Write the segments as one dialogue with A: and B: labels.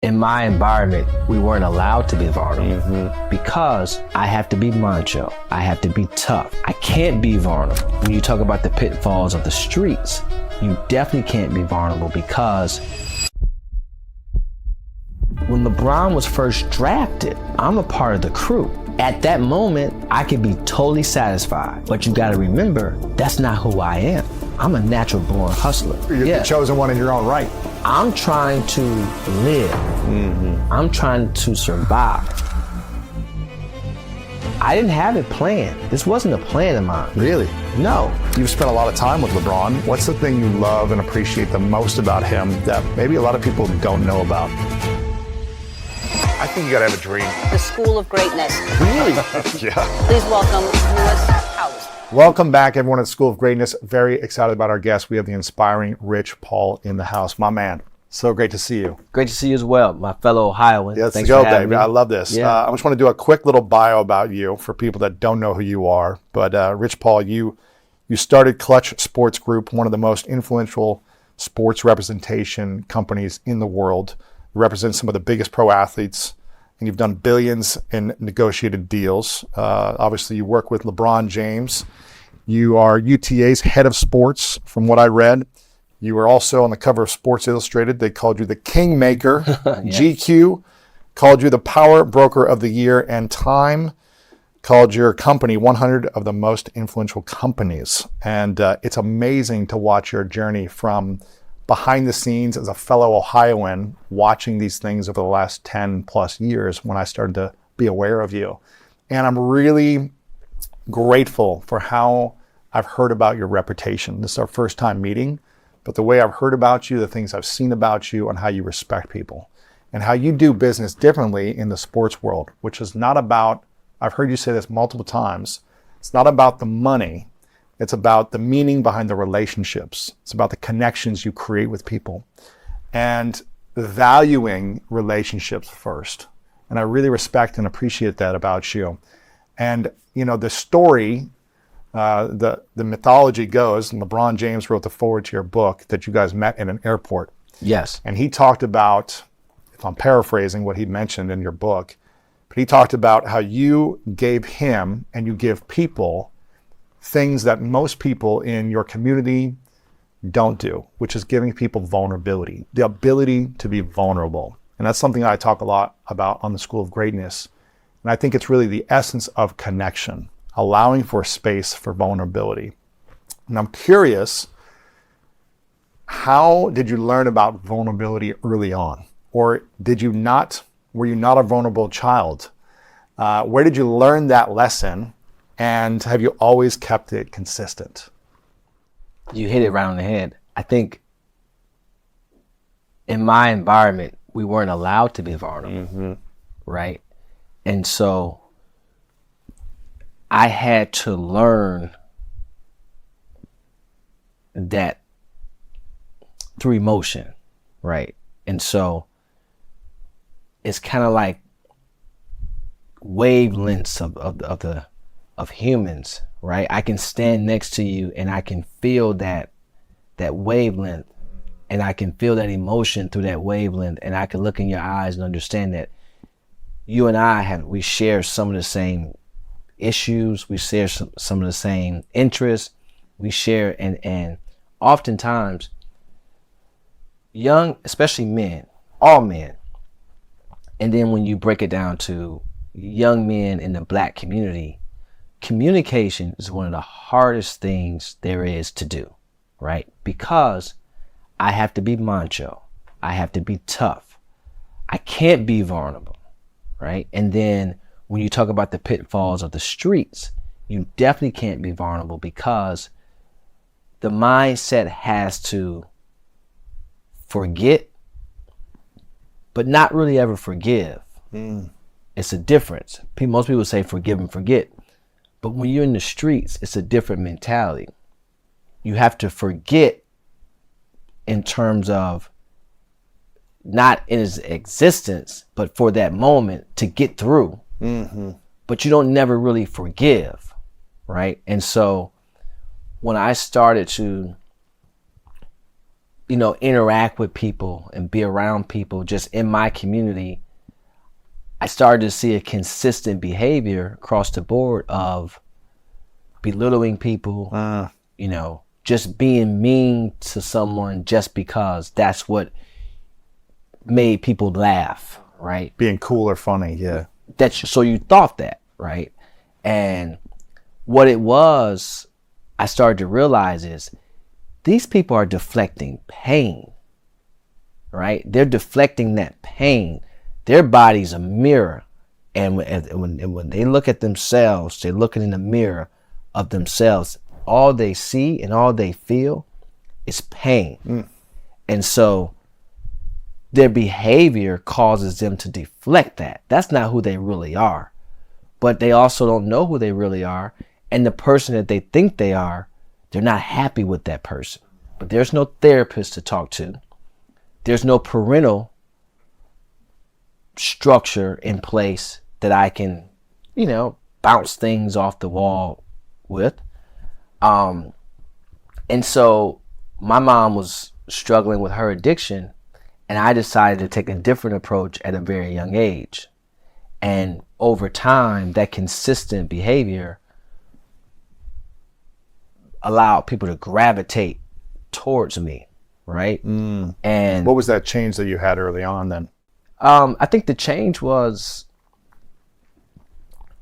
A: In my environment, we weren't allowed to be vulnerable because I have to be macho. I have to be tough. I can't be vulnerable. When you talk about the pitfalls of the streets, you definitely can't be vulnerable because when LeBron was first drafted, I'm a part of the crew. At that moment, I could be totally satisfied. But you gotta remember, that's not who I am. I'm a natural born hustler.
B: You're the chosen one in your own right.
A: I'm trying to live. I'm trying to survive. I didn't have it planned. This wasn't a plan of mine.
B: Really?
A: No.
B: You've spent a lot of time with LeBron. What's the thing you love and appreciate the most about him that maybe a lot of people don't know about? I think you gotta have a dream.
C: The School of Greatness.
B: Really? Yeah.
C: Please welcome Lewis Howes.
B: Welcome back, everyone at School of Greatness. Very excited about our guest. We have the inspiring Rich Paul in the house. My man, so great to see you.
A: Great to see you as well, my fellow Ohioan.
B: Yeah, let's
A: Thanks
B: go,
A: for having
B: baby.
A: me.
B: I love this.
A: Yeah.
B: I just want to do a quick little bio about you for people that don't know who you are. But Rich Paul, you started Clutch Sports Group, one of the most influential sports representation companies in the world. You represent some of the biggest pro athletes, and you've done billions in negotiated deals. Obviously, you work with LeBron James. You are UTA's head of sports, from what I read. You were also on the cover of Sports Illustrated. They called you the Kingmaker. Yes. GQ called you the Power Broker of the Year, and Time called your company 100 of the most influential companies. And it's amazing to watch your journey from behind the scenes as a fellow Ohioan, watching these things over the last 10 plus years when I started to be aware of you. And I'm really grateful for how I've heard about your reputation. This is our first time meeting, but the way I've heard about you, the things I've seen about you, and how you respect people, and how you do business differently in the sports world, which is not about, I've heard you say this multiple times, it's not about the money, it's about the meaning behind the relationships. It's about the connections you create with people, and valuing relationships first. And I really respect and appreciate that about you. And you know, the story, the mythology goes, and LeBron James wrote the foreword to your book, that you guys met in an airport.
A: Yes.
B: And he talked about, if I'm paraphrasing what he mentioned in your book, but he talked about how you gave him and you give people things that most people in your community don't do, which is giving people vulnerability, the ability to be vulnerable. And that's something I talk a lot about on the School of Greatness. And I think it's really the essence of connection, allowing for space for vulnerability. And I'm curious, how did you learn about vulnerability early on? Or were you not a vulnerable child? Where did you learn that lesson? And have you always kept it consistent?
A: You hit it right on the head. I think in my environment, we weren't allowed to be vulnerable, right? And so I had to learn that through emotion, right? And so it's kind of like wavelengths of humans, right? I can stand next to you and I can feel that wavelength, and I can feel that emotion through that wavelength, and I can look in your eyes and understand that you and we share some of the same issues, we share some of the same interests, we share, and oftentimes young, especially men, all men, and then when you break it down to young men in the Black community, communication is one of the hardest things there is to do, right? Because I have to be macho, I have to be tough, I can't be vulnerable, right? And then when you talk about the pitfalls of the streets, you definitely can't be vulnerable because the mindset has to forget, but not really ever forgive. It's a difference. Most people say forgive and forget, but when you're in the streets, it's a different mentality. You have to forget in terms of not in its existence, but for that moment to get through. But you don't never really forgive, right? And so when I started to interact with people and be around people just in my community, I started to see a consistent behavior across the board of belittling people, just being mean to someone just because that's what made people laugh, right?
B: Being cool or funny, yeah.
A: So you thought that, right? And what it was, I started to realize is these people are deflecting pain, right? They're deflecting that pain. Their body's a mirror. And when they look at themselves, they're looking in the mirror of themselves. All they see and all they feel is pain. And so their behavior causes them to deflect that. That's not who they really are. But they also don't know who they really are. And the person that they think they are, they're not happy with that person. But there's no therapist to talk to. There's no parental structure in place that I can, bounce things off the wall with. And so my mom was struggling with her addiction, and I decided to take a different approach at a very young age. And over time, that consistent behavior allowed people to gravitate towards me, right? And
B: what was that change that you had early on then?
A: I think the change was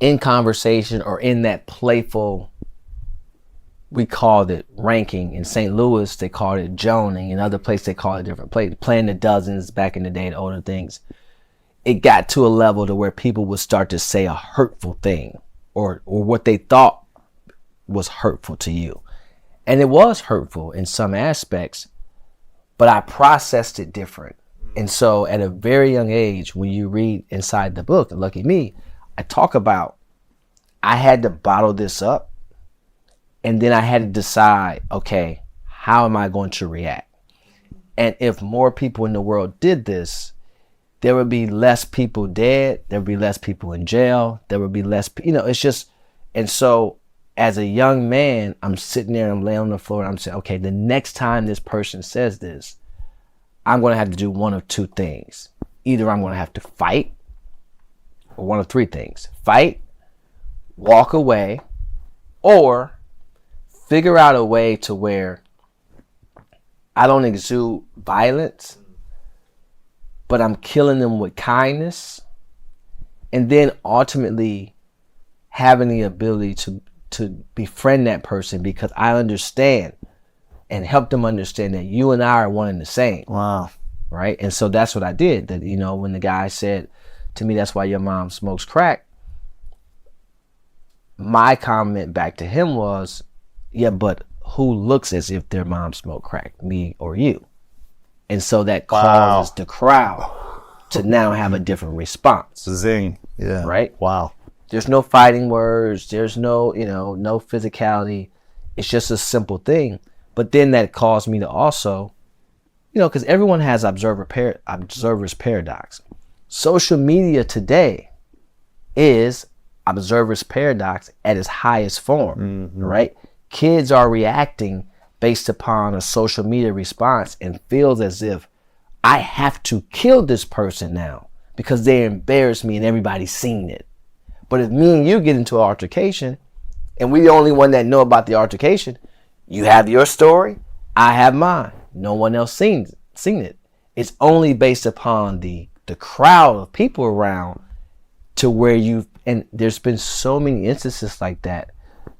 A: in conversation or in that playful, we called it ranking. In St. Louis, they called it joning. In other places, they call it different places. Playing the dozens back in the day, the older things. It got to a level to where people would start to say a hurtful thing or what they thought was hurtful to you. And it was hurtful in some aspects, but I processed it different. And so at a very young age, when you read inside the book, Lucky Me, I talk about I had to bottle this up, and then I had to decide, okay, how am I going to react? And if more people in the world did this, there would be less people dead, there would be less people in jail, there would be less, it's just, and so as a young man, I'm sitting there and I'm laying on the floor and I'm saying, okay, the next time this person says this, I'm going to have to do one of two things. Either I'm going to have to fight, or one of three things. Fight, walk away, or figure out a way to where I don't exude violence, but I'm killing them with kindness, and then ultimately having the ability to befriend that person because I understand and help them understand that you and I are one and the same.
B: Wow.
A: Right? And so that's what I did. That, when the guy said to me, that's why your mom smokes crack, my comment back to him was, yeah, but who looks as if their mom smoked crack, me or you? And so that causes the crowd to now have a different response.
B: Zing. Yeah.
A: Right?
B: Wow.
A: There's no fighting words. There's no, no physicality. It's just a simple thing. But then that caused me to also, because everyone has observer's paradox. Social media today is observer's paradox at its highest form, right? Kids are reacting based upon a social media response and feels as if I have to kill this person now because they embarrassed me and everybody's seen it. But if me and you get into an altercation and we're the only one that know about the altercation, you have your story, I have mine. No one else seen it. It's only based upon the crowd of people around to where and there's been so many instances like that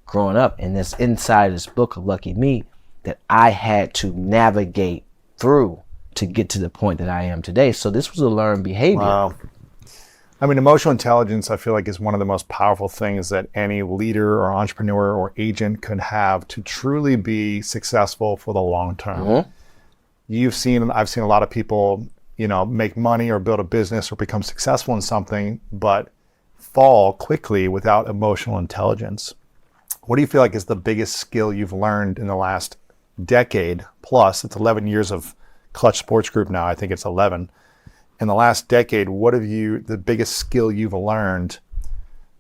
A: growing up, and that's inside this book of Lucky Me that I had to navigate through to get to the point that I am today. So this was a learned behavior.
B: Wow. I mean, emotional intelligence, I feel like, is one of the most powerful things that any leader or entrepreneur or agent could have to truly be successful for the long term. Mm-hmm. I've seen a lot of people, make money or build a business or become successful in something, but fall quickly without emotional intelligence. What do you feel like is the biggest skill you've learned in the last decade plus? It's 11 years of Clutch Sports Group now. I think it's 11. In the last decade, what have the biggest skill you've learned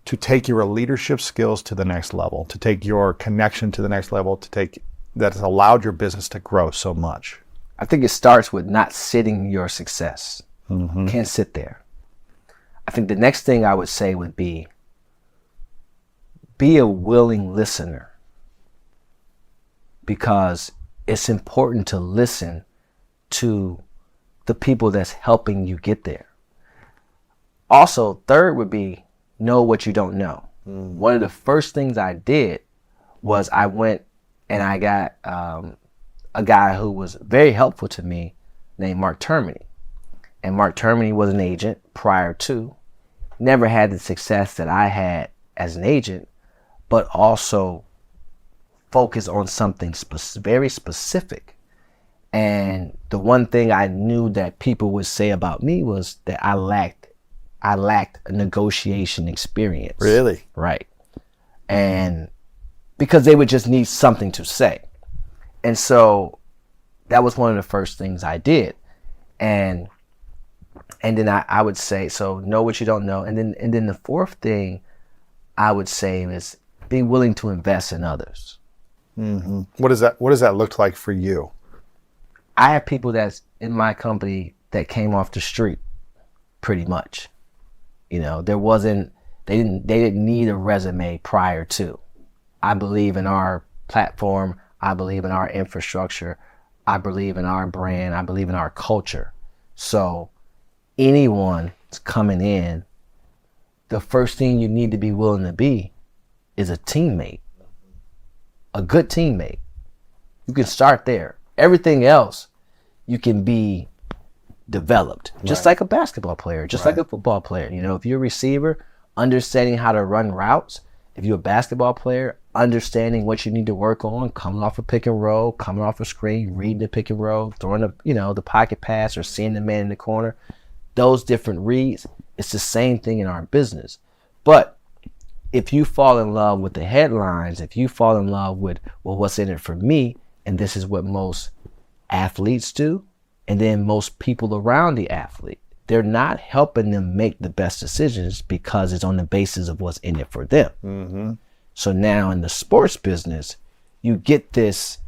B: to take your leadership skills to the next level, to take your connection to the next level, that has allowed your business to grow so much?
A: I think it starts with not sitting your success. Can't sit there. I think the next thing I would say would be a willing listener, because it's important to listen to the people that's helping you get there. Also, third would be know what you don't know. One of the first things I did was I went and I got a guy who was very helpful to me named Mark Termini. And Mark Termini was an agent prior to, never had the success that I had as an agent, but also focused on something very specific. And the one thing I knew that people would say about me was that I lacked a negotiation experience.
B: Really?
A: Right. And because they would just need something to say. And so that was one of the first things I did. And then I would say, so know what you don't know. And then the fourth thing I would say is be willing to invest in others.
B: What does that look like for you?
A: I have people that's in my company that came off the street, pretty much. You know, they didn't need a resume prior to. I believe in our platform. I believe in our infrastructure. I believe in our brand. I believe in our culture. So anyone that's coming in, the first thing you need to be willing to be is a teammate, a good teammate. You can start there. Everything else, you can be developed, just like a basketball player, just like a football player. You know, if you're a receiver, understanding how to run routes. If you're a basketball player, understanding what you need to work on, coming off a pick and roll, coming off a screen, reading the pick and roll, throwing the pocket pass or seeing the man in the corner. Those different reads, it's the same thing in our business. But if you fall in love with the headlines, if you fall in love with, well, what's in it for me, and this is what most athletes do, and then most people around the athlete, they're not helping them make the best decisions because it's on the basis of what's in it for them. So now in the sports business, you get this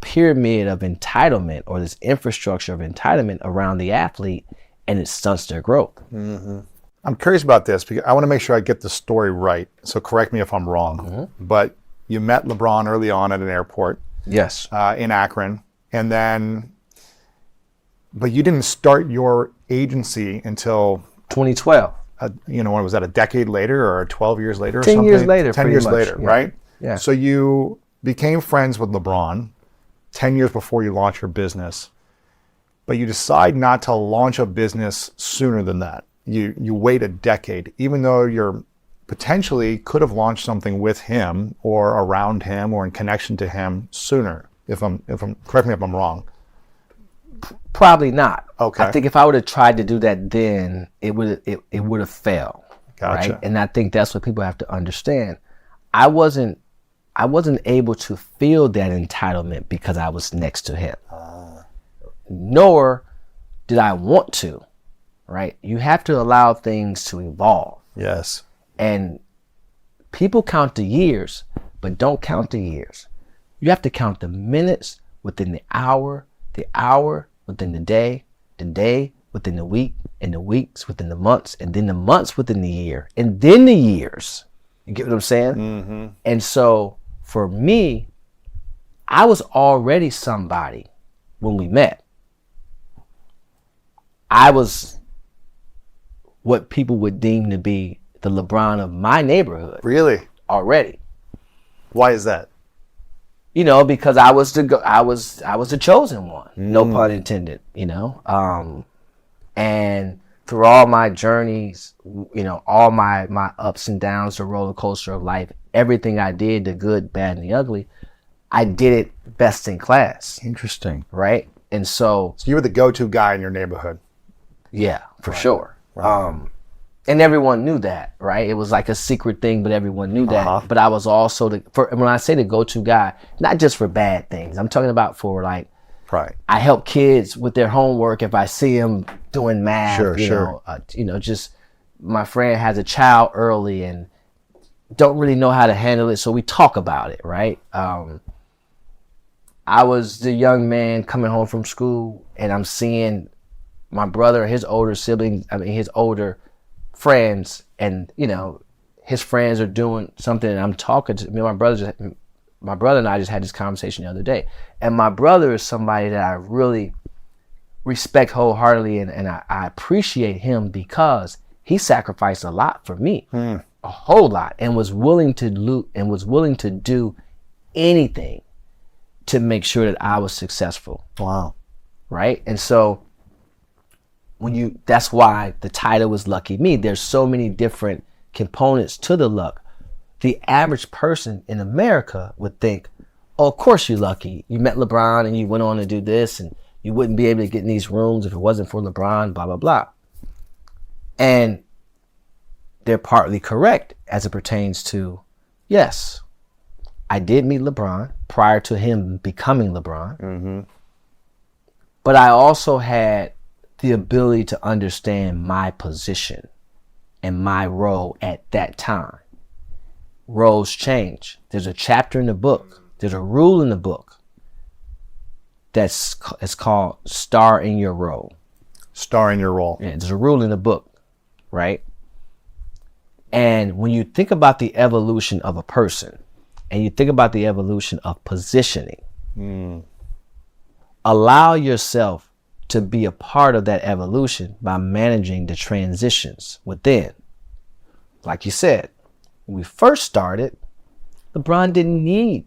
A: pyramid of entitlement, or this infrastructure of entitlement around the athlete, and it stunts their growth.
B: I'm curious about this because I want to make sure I get the story right. So correct me if I'm wrong. But you met LeBron early on at an airport.
A: Yes.
B: In Akron, and then, but you didn't start your agency until
A: 2012.
B: When was that, a decade later or 12 years later?
A: 10 years later.
B: 10 years later,
A: yeah.
B: right?
A: Yeah.
B: So you became friends with LeBron 10 years before you launched your business, but you decide not to launch a business sooner than that. You wait a decade, even though you're potentially could have launched something with him or around him or in connection to him sooner. If I'm correct me if I'm wrong.
A: Probably not.
B: Okay.
A: I think if I would have tried to do that then, it would have failed.
B: Gotcha.
A: Right? And I think that's what people have to understand. I wasn't able to feel that entitlement because I was next to him. Nor did I want to. Right? You have to allow things to evolve.
B: Yes.
A: And people count the years, but don't count the years. You have to count the minutes within the hour within the day within the week, and the weeks within the months, and then the months within the year, and then the years. You get what I'm saying? And so for me, I was already somebody when we met. I was what people would deem to be the LeBron of my neighborhood.
B: Really?
A: Already.
B: Why is that?
A: Because I was the chosen one. No pun intended. And through all my journeys, all my ups and downs, the roller coaster of life, everything I did, the good, bad, and the ugly, I did it best in class.
B: Interesting.
A: Right? And so
B: you were the go-to guy in your neighborhood.
A: Yeah, for sure. Right. And everyone knew that, right? It was like a secret thing, but everyone knew that. But I was also when I say the go-to guy, not just for bad things. I'm talking about for like,
B: right.
A: I help kids with their homework if I see them doing math.
B: Sure.
A: Just my friend has a child early and don't really know how to handle it, so we talk about it, right? I was the young man coming home from school, and I'm seeing my brother, his older siblings, his older friends, and his friends are doing something, and I'm talking to my brother and I just had this conversation the other day, and my brother is somebody that I really respect wholeheartedly, and I appreciate him because he sacrificed a lot for me, a whole lot, and was willing to do anything to make sure that I was successful.
B: Wow.
A: Right? And so that's why the title was Lucky Me. There's so many different components to the luck. The average person in America would think, oh, of course you're lucky. You met LeBron and you went on to do this, and you wouldn't be able to get in these rooms if it wasn't for LeBron, blah, blah, blah. And they're partly correct as it pertains to, yes, I did meet LeBron prior to him becoming LeBron. Mm-hmm. But I also had the ability to understand my position and my role at that time. Roles change. There's a chapter in the book. There's a rule in the book it's called star in your role.
B: Star in your role.
A: Yeah, there's a rule in the book, right? And when you think about the evolution of a person, and you think about the evolution of positioning, allow yourself to be a part of that evolution by managing the transitions within. Like you said, when we first started, LeBron didn't need,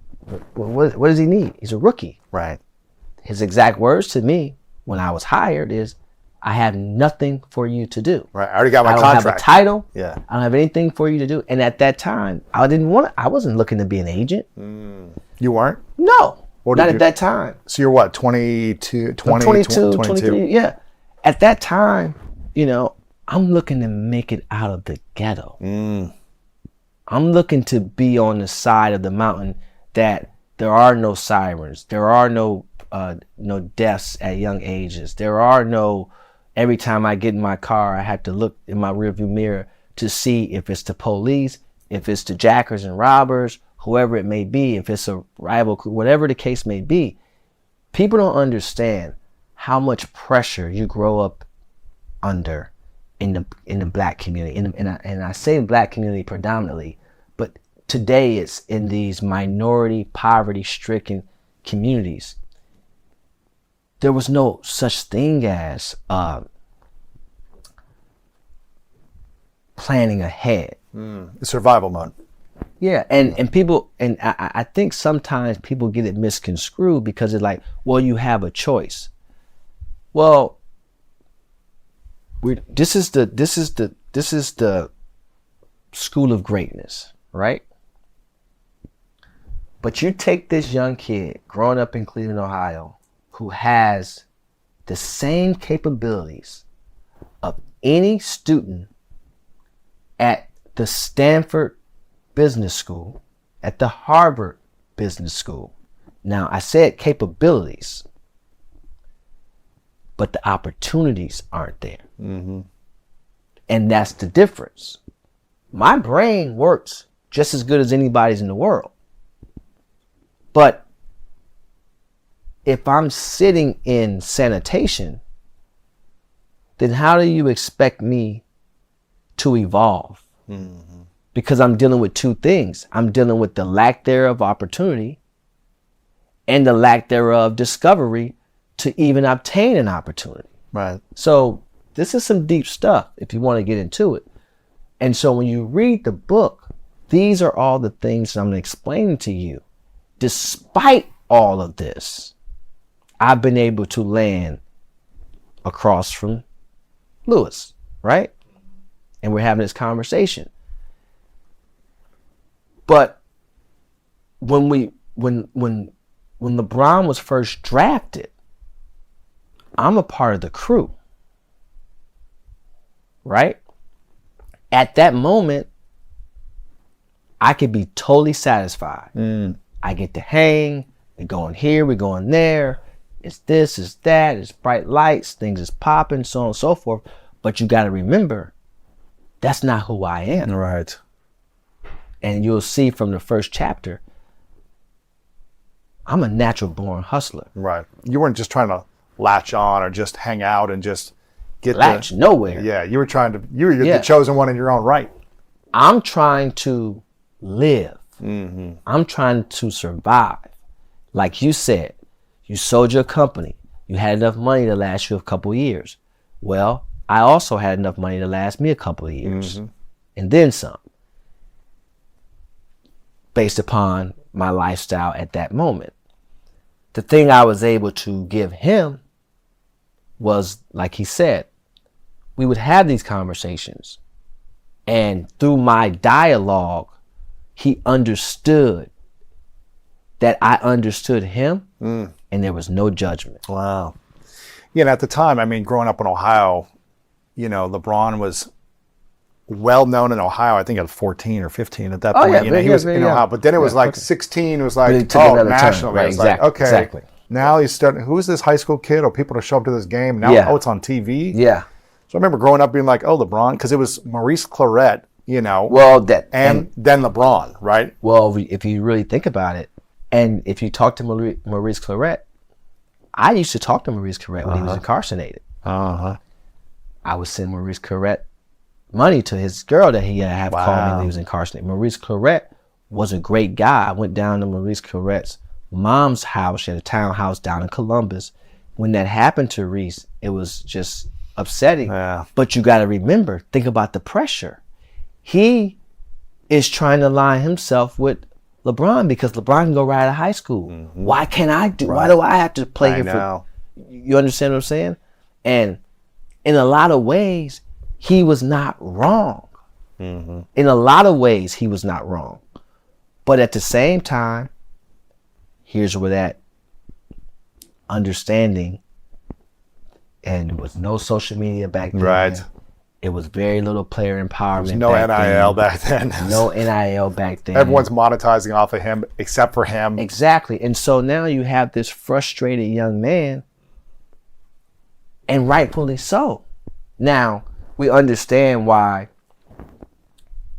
A: what does he need? He's a rookie.
B: Right.
A: His exact words to me when I was hired is, I have nothing for you to do.
B: Right. I already got my
A: contract. I don't have a title.
B: Yeah.
A: I don't have anything for you to do. And at that time, I wasn't looking to be an agent.
B: You weren't?
A: No. Not at that time.
B: So you're what, 22,
A: 23, yeah. At that time, I'm looking to make it out of the ghetto. I'm looking to be on the side of the mountain that there are no sirens. There are no deaths at young ages. There are no, every time I get in my car, I have to look in my rearview mirror to see if it's the police, if it's the jackers and robbers, whoever it may be, if it's a rival, whatever the case may be. People don't understand how much pressure you grow up under in the black community. And I say black community predominantly, but today it's in these minority, poverty-stricken communities. There was no such thing as planning ahead.
B: Survival mode.
A: Yeah, and people, and I think sometimes people get it misconstrued because it's like, well, you have a choice. Well, this is the school of greatness, right? But you take this young kid growing up in Cleveland, Ohio, who has the same capabilities of any student at the Stanford Business School, at the Harvard Business School. Now, I said capabilities, but the opportunities aren't there. Mm-hmm. And that's the difference. My brain works just as good as anybody's in the world. But if I'm sitting in sanitation, then how do you expect me to evolve? Mm-hmm. Because I'm dealing with two things. I'm dealing with the lack thereof opportunity and the lack thereof discovery to even obtain an opportunity.
B: Right.
A: So this is some deep stuff if you want to get into it. And so when you read the book, these are all the things I'm explaining to you. Despite all of this, I've been able to land across from Lewis, right? And we're having this conversation. But when LeBron was first drafted, I'm a part of the crew, right? At that moment, I could be totally satisfied. I get to hang, we're going here, we're going there. It's this, it's that, it's bright lights, things is popping, so on and so forth. But you got to remember, that's not who I am.
B: Right.
A: And you'll see from the first chapter, I'm a natural born hustler.
B: Right. You weren't just trying to latch on or just hang out and just get
A: Latch nowhere.
B: Yeah, you were trying to. You're
A: Yeah.
B: the chosen one in your own right.
A: I'm trying to live. I'm trying to survive. Like you said, you sold your company. You had enough money to last you a couple of years. Well, I also had enough money to last me a couple of years. And then some. Based upon my lifestyle at that moment. The thing I was able to give him was, like he said, we would have these conversations. And through my dialogue, he understood that I understood him, and there was no judgment.
B: Wow. Yeah, and at the time, I mean, growing up in Ohio, you know, LeBron was well known in Ohio. I think at 14 or 15 at that point.
A: yeah,
B: you know, he was in Ohio, but then it was like 16. It was like,
A: Really took
B: oh,
A: another turn.
B: nationally.
A: Right,
B: It was like, okay,
A: exactly.
B: now he's starting. Who's this high school kid? Or people to show up to this game now?
A: Yeah.
B: Oh, it's on TV.
A: Yeah.
B: So I remember growing up being like, oh, LeBron, because it was Maurice Claret, you know,
A: Well,
B: and then LeBron, right?
A: well, if you really think about it, and if you talk to Maurice Claret, I used to talk to Maurice Claret when he was incarcerated. I would send Maurice Claret money to his girl that he had called me when he was incarcerated. Maurice Claret was a great guy. I went down to Maurice Claret's mom's house. She had a townhouse down in Columbus. When that happened to Reese, it was just upsetting.
B: Yeah.
A: But you got to remember, think about the pressure. He is trying to align himself with LeBron because LeBron can go right out of high school. Why can't I do? Why do I have to play here for? You understand what I'm saying? And in a lot of ways, he was not wrong. In a lot of ways, he was not wrong. But at the same time, here's where that understanding, and there was no social media back then.
B: Right.
A: It was very little player empowerment.
B: No NIL back then.
A: No NIL back then.
B: Everyone's monetizing off of him except for him.
A: Exactly. And so now you have this frustrated young man, and rightfully so. Now, we understand why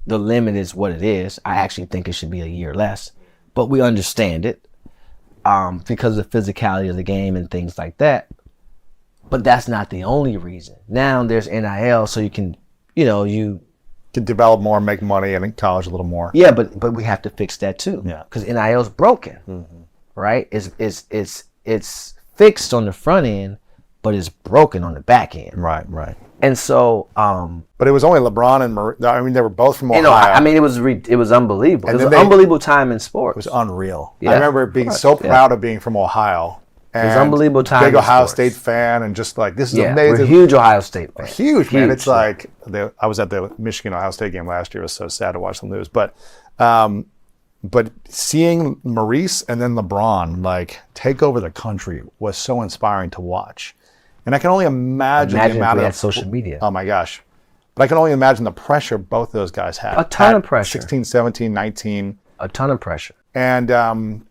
A: the limit is what it is. I actually think it should be a year less, but we understand it because of the physicality of the game and things like that. But that's not the only reason. Now there's NIL, so you can, you
B: To develop more, make money, and in college a little more.
A: Yeah, but we have to fix that too.
B: Yeah.
A: Because NIL is broken, right? It's fixed on the front end, but it's broken on the back end.
B: Right.
A: And so,
B: But it was only LeBron and I mean, they were both from Ohio.
A: I mean, it was unbelievable.
B: And
A: It was
B: then
A: an unbelievable time in sports.
B: It was unreal.
A: Yeah.
B: I remember being so proud of being from Ohio. And
A: was an unbelievable time
B: Big
A: in
B: Ohio
A: sports.
B: State fan, and just like, this is
A: Yeah,
B: amazing.
A: we're huge Ohio State fans.
B: Huge, man.
A: Huge,
B: It's like I was at the Michigan Ohio State game last year. It was so sad to watch them lose. But seeing Maurice and then LeBron like take over the country was so inspiring to watch. And I can only imagine the
A: Imagine if
B: amount
A: we
B: of
A: had social media.
B: Oh my gosh. But I can only imagine the pressure both those guys had.
A: A ton
B: at
A: of pressure.
B: 16, 17, 19.
A: A ton of pressure.
B: And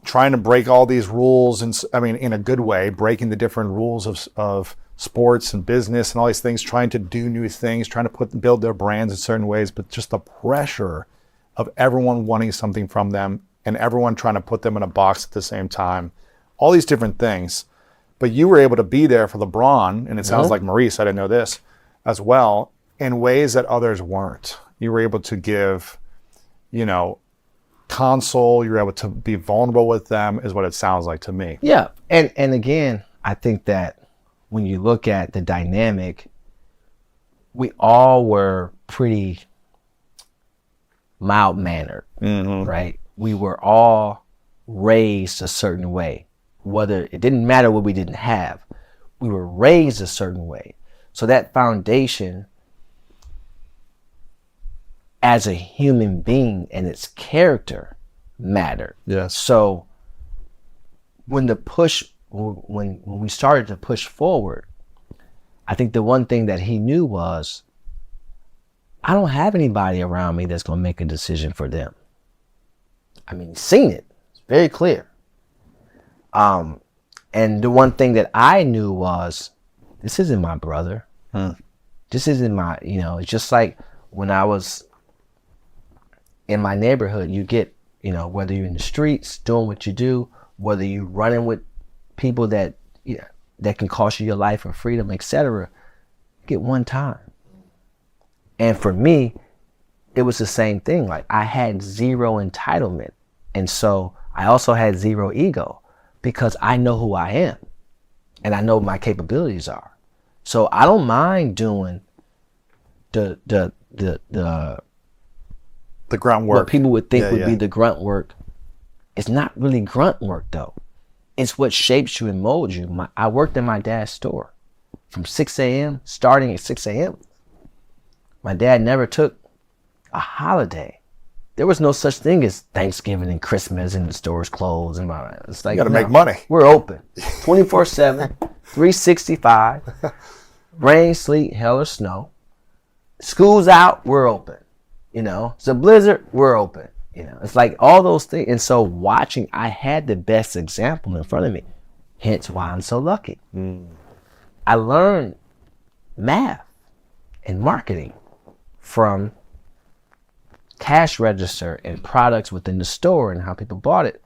B: trying to break all these rules, and I mean, in a good way, breaking the different rules of sports and business and all these things, trying to do new things, trying to build their brands in certain ways, but just the pressure of everyone wanting something from them and everyone trying to put them in a box at the same time, all these different things. But you were able to be there for LeBron, and it sounds like Maurice, I didn't know this, as well, in ways that others weren't. You were able to give, console, you're able to be vulnerable with them, is what it sounds like to me.
A: Yeah. And again, I think that when you look at the dynamic, we all were pretty mild-mannered, right? We were all raised a certain way. Whether it didn't matter what we didn't have, we were raised a certain way. So that foundation as a human being and its character mattered.
B: Yes.
A: So when we started to push forward, I think the one thing that he knew was, I don't have anybody around me that's going to make a decision for them. I mean, he's seen it. It's very clear. And the one thing that I knew was, this isn't my brother. This isn't my, it's just like when I was in my neighborhood, you get, whether you're in the streets doing what you do, whether you're running with people that that can cost you your life or freedom, etc., get one time. And for me, it was the same thing. Like, I had zero entitlement. And so I also had zero ego, because I know who I am and I know what my capabilities are. So I don't mind doing the
B: grunt work.
A: What people would think would be the grunt work. It's not really grunt work, though. It's what shapes you and molds you. I worked in my dad's store from 6 a.m., starting at 6 a.m. My dad never took a holiday. There was no such thing as Thanksgiving and Christmas and the stores closed. And it's like,
B: you got to make money.
A: We're open 24/7, 365, rain, sleet, hell, or snow. School's out, we're open. It's a blizzard, we're open. It's like all those things. And so watching, I had the best example in front of me. Hence why I'm so lucky. I learned math and marketing from cash register and products within the store and how people bought it.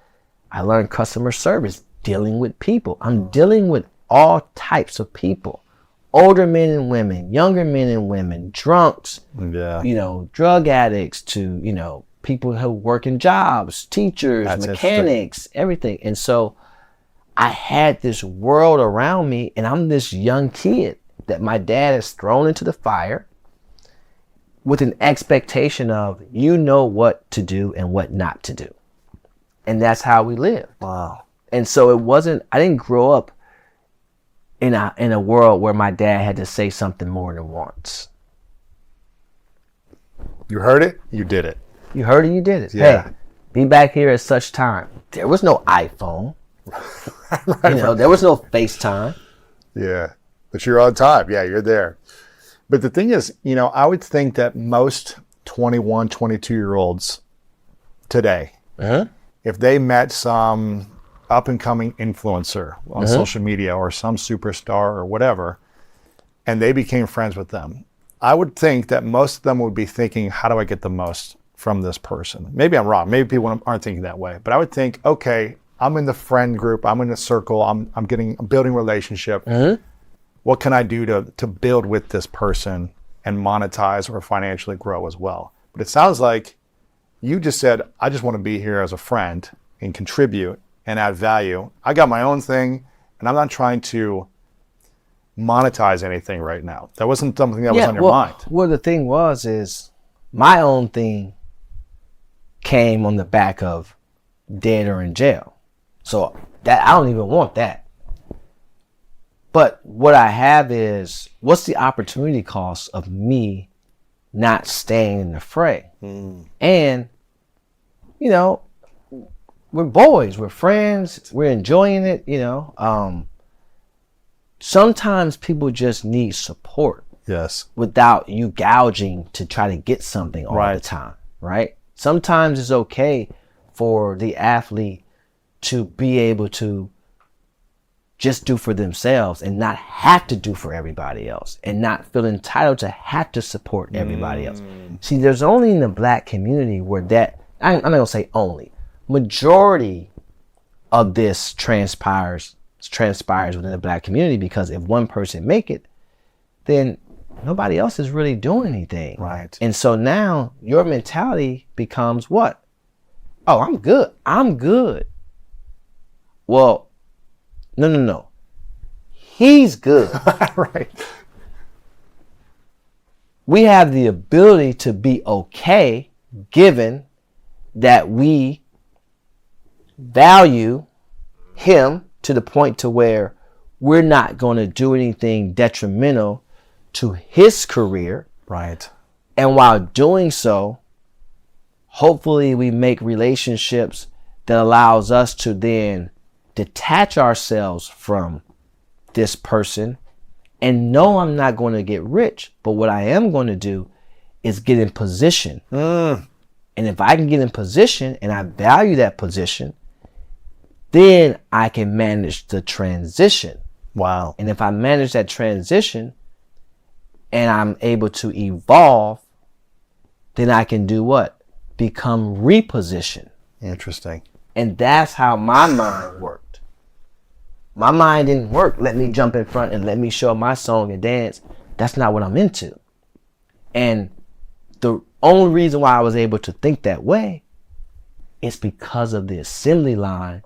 A: I learned customer service, dealing with people. I'm dealing with all types of people. Older men and women, younger men and women, drunks, drug addicts, to, people who work in jobs, teachers, mechanics, everything. And so I had this world around me, and I'm this young kid that my dad has thrown into the fire with an expectation of, what to do and what not to do. And that's how we live.
B: Wow.
A: And so I didn't grow up in a world where my dad had to say something more than once. You
B: heard it, you did it.
A: You heard it, you did it.
B: Yeah.
A: Hey, be back here at such time. There was no iPhone. There was no FaceTime.
B: Yeah, but you're on time. Yeah, you're there. But the thing is, I would think that most 21, 22-year-olds today, if they met some up-and-coming influencer on social media or some superstar or whatever, and they became friends with them, I would think that most of them would be thinking, how do I get the most from this person? Maybe I'm wrong. Maybe people aren't thinking that way. But I would think, okay, I'm in the friend group. I'm in a circle. I'm building relationship. What can I do to build with this person and monetize or financially grow as well? But it sounds like you just said, I just want to be here as a friend and contribute and add value. I got my own thing, and I'm not trying to monetize anything right now. That wasn't something that was on your mind.
A: Well, the thing is my own thing came on the back of dead or in jail. So that I don't even want that. But what I have is, what's the opportunity cost of me not staying in the fray? And, we're boys, we're friends, we're enjoying it, Sometimes people just need support.
B: Yes.
A: Without you gouging to try to get something all the time, right? Sometimes it's okay for the athlete to be able to just do for themselves and not have to do for everybody else, and not feel entitled to have to support everybody else. See, there's only in the Black community where I'm not gonna say only, majority of this transpires within the Black community, because if one person make it, then nobody else is really doing anything.
B: Right.
A: And so now your mentality becomes what? Oh, I'm good. Well, no. He's good.
B: Right.
A: We have the ability to be okay, given that we value him to the point to where we're not going to do anything detrimental to his career.
B: Right.
A: And while doing so, hopefully we make relationships that allows us to then detach ourselves from this person. And no, I'm not going to get rich, but what I am going to do is get in position. And if I can get in position and I value that position, then I can manage the transition.
B: Wow.
A: And if I manage that transition and I'm able to evolve, then I can do what? Become repositioned.
B: Interesting.
A: And that's how my mind worked. My mind didn't work. Let me jump in front and let me show my song and dance. That's not what I'm into. And the only reason why I was able to think that way is because of the assembly line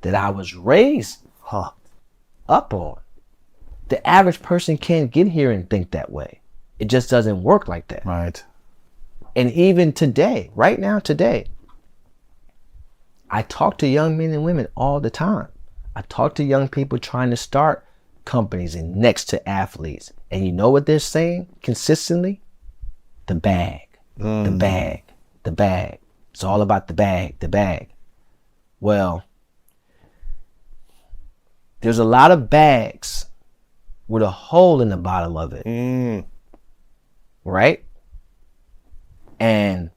A: that I was raised up on. The average person can't get here and think that way. It just doesn't work like that.
B: Right.
A: And even today, right now, today, I talk to young men and women all the time. I talk to young people trying to start companies and next to athletes. And you know what they're saying consistently? The bag, the bag, the bag. It's all about the bag, the bag. Well, there's a lot of bags with a hole in the bottom of it. Right? And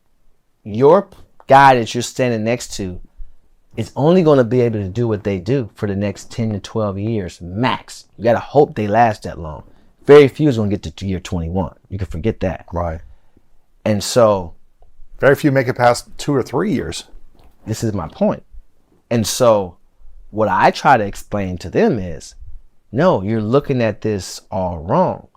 A: your guy that you're standing next to is only going to be able to do what they do for the next 10 to 12 years max. You got to hope they last that long. Very few is going to get to year 21. You can forget that.
B: Right.
A: And so
B: very few make it past 2 or 3 years.
A: This is my point. And so what I try to explain to them is, no, you're looking at this all wrong.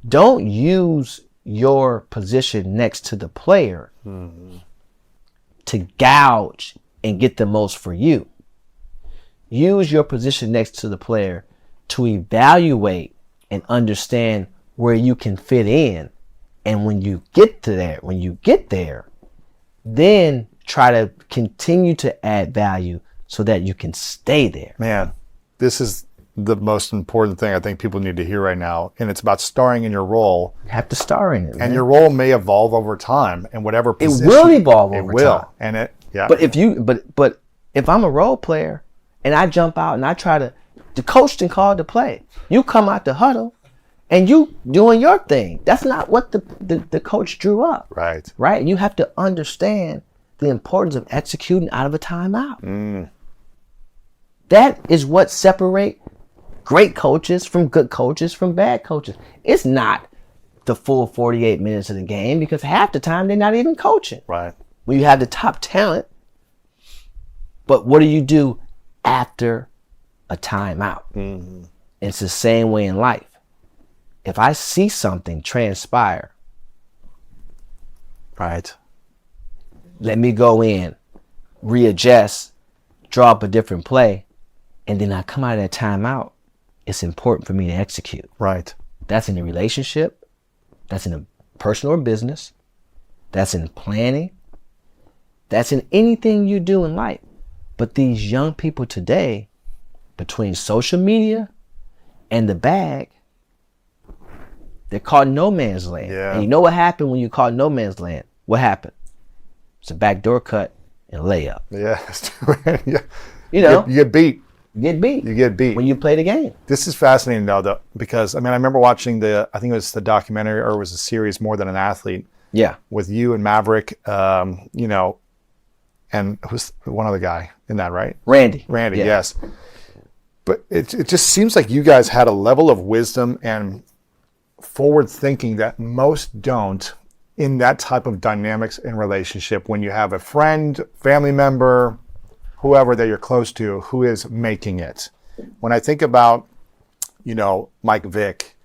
A: Don't use your position next to the player to gouge and get the most for you. Use your position next to the player to evaluate and understand where you can fit in. And when you get there, then try to continue to add value so that you can stay there.
B: Man, this is the most important thing I think people need to hear right now. And it's about starring in your role.
A: You have to star in it.
B: And
A: man.
B: your role may evolve over time and whatever position.
A: It will evolve over time.
B: And it, yeah.
A: But if I'm a role player and I jump out and I try to, the coach didn't call the play. You come out the huddle and you doing your thing. That's not what the coach drew up.
B: Right.
A: Right? You have to understand the importance of executing out of a timeout. That is what separates great coaches from good coaches from bad coaches. It's not the full 48 minutes of the game because half the time they're not even coaching.
B: Right.
A: When you have the top talent. But what do you do after a timeout? It's the same way in life. If I see something transpire,
B: right,
A: let me go in, readjust, draw up a different play, and then I come out of that timeout. It's important for me to execute.
B: Right.
A: That's in a relationship. That's in a personal or business. That's in planning. That's in anything you do in life. But these young people today, between social media and the bag, they're caught in no man's land.
B: Yeah.
A: And you know what happened when you caught no man's land? What happened? It's a backdoor cut and a layup.
B: Yeah. Yeah.
A: You know,
B: you get beat.
A: You get beat.
B: You get beat
A: when you play the game.
B: This is fascinating though, because I mean, I remember watching I think it was the documentary or it was a series, More Than an Athlete.
A: Yeah.
B: With you and Maverick, you know, and who's one other guy in that, right?
A: Randy,
B: yeah.
A: Yes.
B: But it just seems like you guys had a level of wisdom and forward thinking that most don't in that type of dynamics in relationship when you have a friend, family member, whoever that you're close to who is making it. When I think about, you know, Mike Vick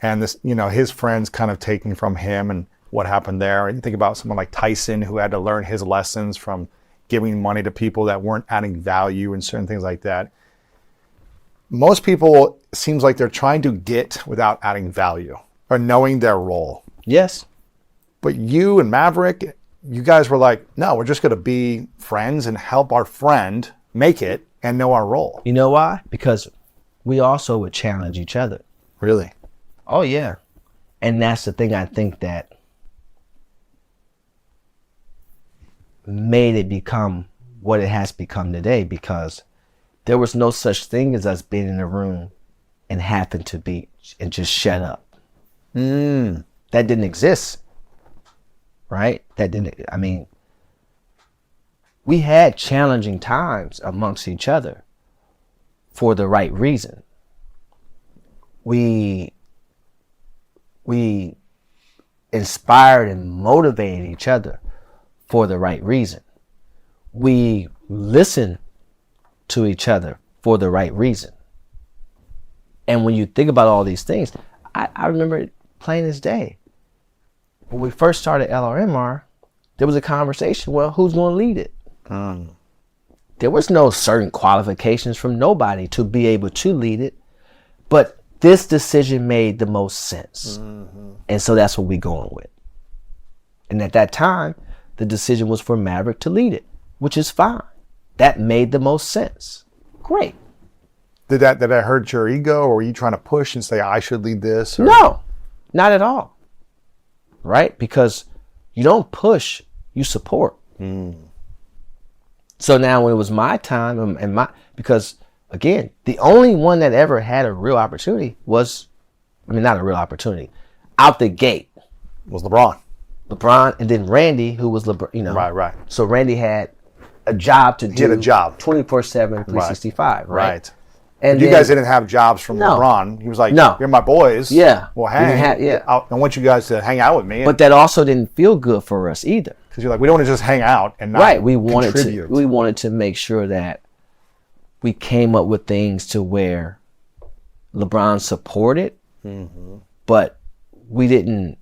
B: and this, you know, his friends kind of taking from him and what happened there. And you think about someone like Tyson who had to learn his lessons from giving money to people that weren't adding value and certain things like that. Most people, it seems like they're trying to get without adding value or knowing their role.
A: Yes.
B: But you and Maverick, you guys were like, no, we're just going to be friends and help our friend make it and know our role.
A: You know why? Because we also would challenge each other.
B: Really?
A: Oh, yeah. And that's the thing I think that made it become what it has become today, because there was no such thing as us being in a room and having to be and just shut up. That didn't exist. Right? I mean, we had challenging times amongst each other for the right reason. We inspired and motivated each other for the right reason. We listen to each other for the right reason. And when you think about all these things, I remember it plain as day. When we first started LRMR, there was a conversation, well, who's going to lead it? There was no certain qualifications from nobody to be able to lead it, but this decision made the most sense. And so that's what we're going with. And at that time, the decision was for Maverick to lead it, which is fine. That made the most sense. Great.
B: Did that hurt your ego, or were you trying to push and say, I should lead this? Or?
A: No, not at all. Right? Because you don't push, you support. So now when it was my time because again, the only one that ever had a real opportunity was, not a real opportunity, out the gate
B: Was LeBron.
A: LeBron, and then Randy, who was LeBron,
B: Right.
A: So Randy had a job to do.
B: He had a job.
A: 24/7, 365, right?
B: And you guys didn't have jobs from LeBron. He was like,
A: no.
B: You're my boys.
A: Yeah.
B: Well, hang. I want you guys to hang out with me.
A: But that also didn't feel good for us either.
B: Because you're like, we don't want to just hang out and not
A: we wanted
B: contribute.
A: we wanted to make sure that we came up with things to where LeBron supported, but we didn't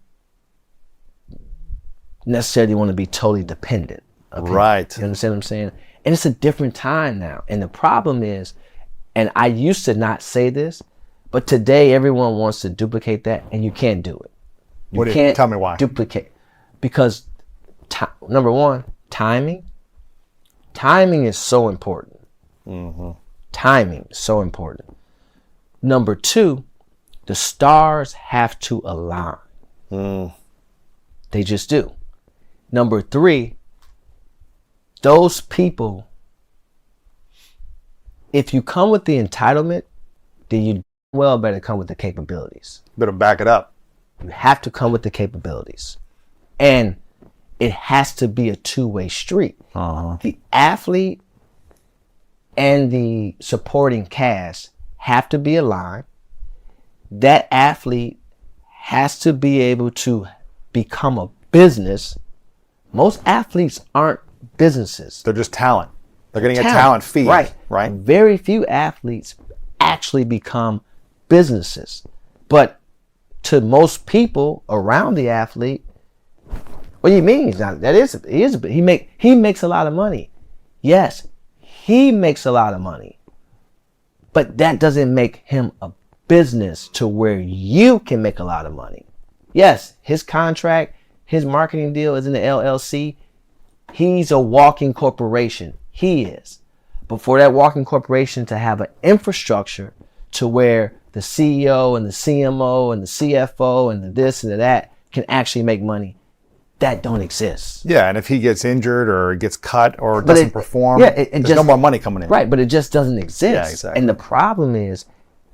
A: necessarily want to be totally dependent of him.
B: Right.
A: You understand what I'm saying? And it's a different time now. And the problem is, and I used to not say this, but today everyone wants to duplicate that, and you can't do it. You can't
B: tell me why.
A: Duplicate. Because number one, timing. Timing is so important. Timing is so important. Number two, the stars have to align. They just do. Number three, those people, if you come with the entitlement, then you better come with the capabilities.
B: Better back it up.
A: You have to come with the capabilities. And it has to be a two-way street. The athlete and the supporting cast have to be aligned. That athlete has to be able to become a business. Most athletes aren't businesses.
B: They're just talent. They're getting a talent fee. Right.
A: Very few athletes actually become businesses. But to most people around the athlete, what do you mean? He makes a lot of money. Yes, he makes a lot of money. But that doesn't make him a business to where you can make a lot of money. Yes, his contract, his marketing deal is in the LLC. He's a walking corporation. He is. But for that walking corporation to have an infrastructure to where the CEO and the CMO and the CFO and the this and the that can actually make money, that don't exist.
B: Yeah, and if he gets injured or gets cut or doesn't perform, there's no more money coming in.
A: Right, but it just doesn't exist.
B: Yeah, exactly.
A: And the problem is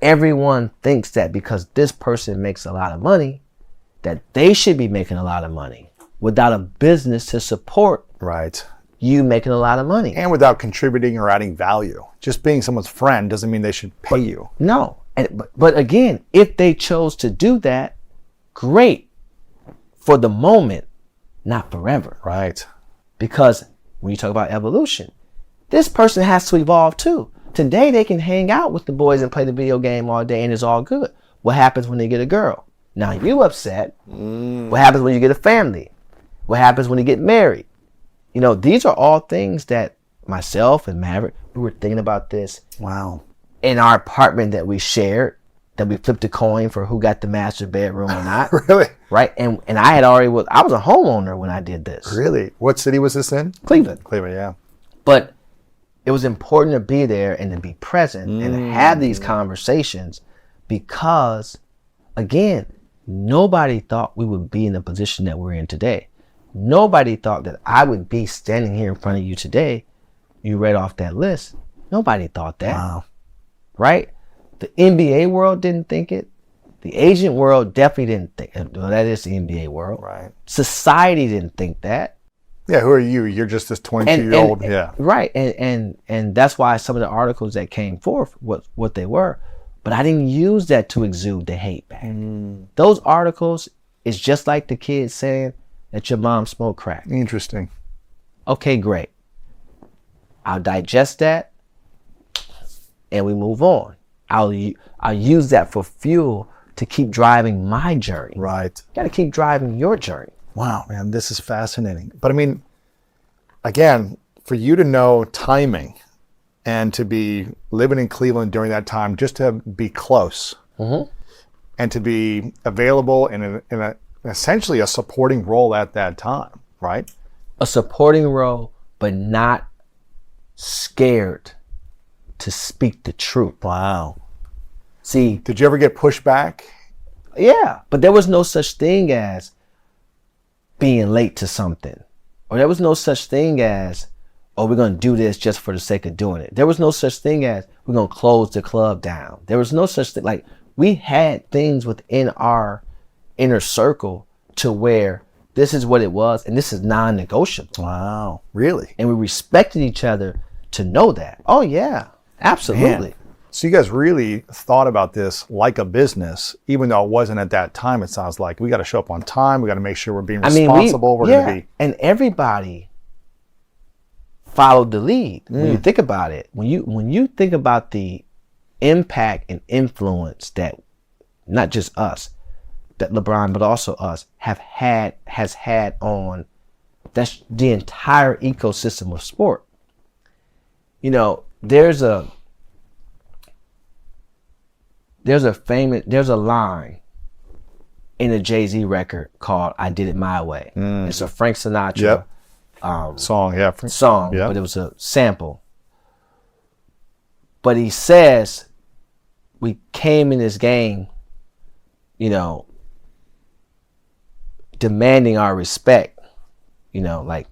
A: everyone thinks that because this person makes a lot of money, that they should be making a lot of money without a business to support you making a lot of money.
B: And without contributing or adding value. Just being someone's friend doesn't mean they should pay you.
A: No. But again, if they chose to do that, great. For the moment, not forever.
B: Right.
A: Because when you talk about evolution, this person has to evolve too. Today they can hang out with the boys and play the video game all day and it's all good. What happens when they get a girl? Now you upset. What happens when you get a family? What happens when you get married? You know, these are all things that myself and Maverick, we were thinking about this.
B: Wow.
A: In our apartment that we shared, that we flipped a coin for who got the master bedroom or not.
B: Really?
A: Right? And I was a homeowner when I did this.
B: Really? What city was this in?
A: Cleveland.
B: Cleveland, yeah.
A: But it was important to be there and to be present and have these conversations because, again, nobody thought we would be in the position that we're in today. Nobody thought that I would be standing here in front of you today. You read off that list. Nobody thought that.
B: Wow.
A: Right? The NBA world didn't think it. The agent world definitely didn't think it. Well, that is the NBA world.
B: Right.
A: Society didn't think that.
B: Yeah, who are you? You're just this 22-year-old. Yeah.
A: Right. And that's why some of the articles that came forth, what they were. But I didn't use that to exude the hate back. Those articles is just like the kids saying that your mom smoked crack.
B: Interesting.
A: Okay, great. I'll digest that, and we move on. I'll use that for fuel to keep driving my journey.
B: Right.
A: You got to keep driving your journey.
B: Wow, man, this is fascinating. But I mean, again, for you to know timing and to be living in Cleveland during that time, just to be close and to be available in essentially a supporting role at that time, right?
A: A supporting role, but not scared to speak the truth.
B: Wow.
A: See,
B: Did you ever get pushback?
A: yeah, but there was no such thing as being late to something. Or there was no such thing as, oh, we're going to do this just for the sake of doing it. There was no such thing as we're going to close the club down. There was no such thing. Like, we had things within our inner circle to where this is what it was and this is non-negotiable.
B: Wow. Really?
A: And we respected each other to know that. Oh, yeah, absolutely.
B: Man. So you guys really thought about this like a business, even though it wasn't at that time. It sounds like we got to show up on time. We got to make sure we're being responsible. We're going to be.
A: And everybody followed the lead. When you think about it, when you think about the impact and influence that not just us, that LeBron, but also us has had on that's the entire ecosystem of sport. You know, there's a line in a Jay-Z record called "I Did It My Way." It's a Frank Sinatra
B: Song, yeah.
A: song,
B: Yeah.
A: but it was a sample. But he says, we came in this game, you know, demanding our respect, you know, like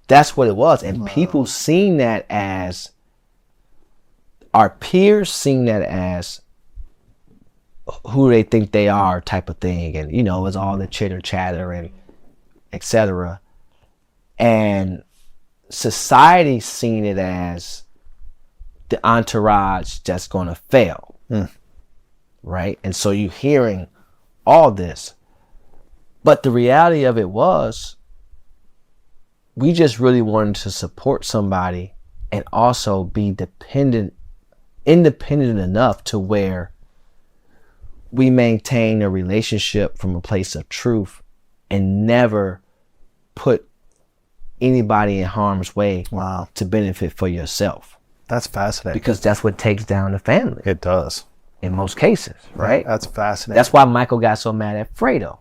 A: that's what it was. And people seen that as, our peers seen that as who they think they are type of thing. And, you know, it was all the chitter chatter and etc. And society seen it as the entourage that's going to fail. Right? And so you're hearing all this. But the reality of it was, we just really wanted to support somebody and also be independent enough to where we maintain a relationship from a place of truth and never put anybody in harm's way to benefit for yourself.
B: That's fascinating.
A: Because that's what takes down the family
B: It does.
A: in most cases, right?
B: That's fascinating.
A: That's why Michael got so mad at Fredo.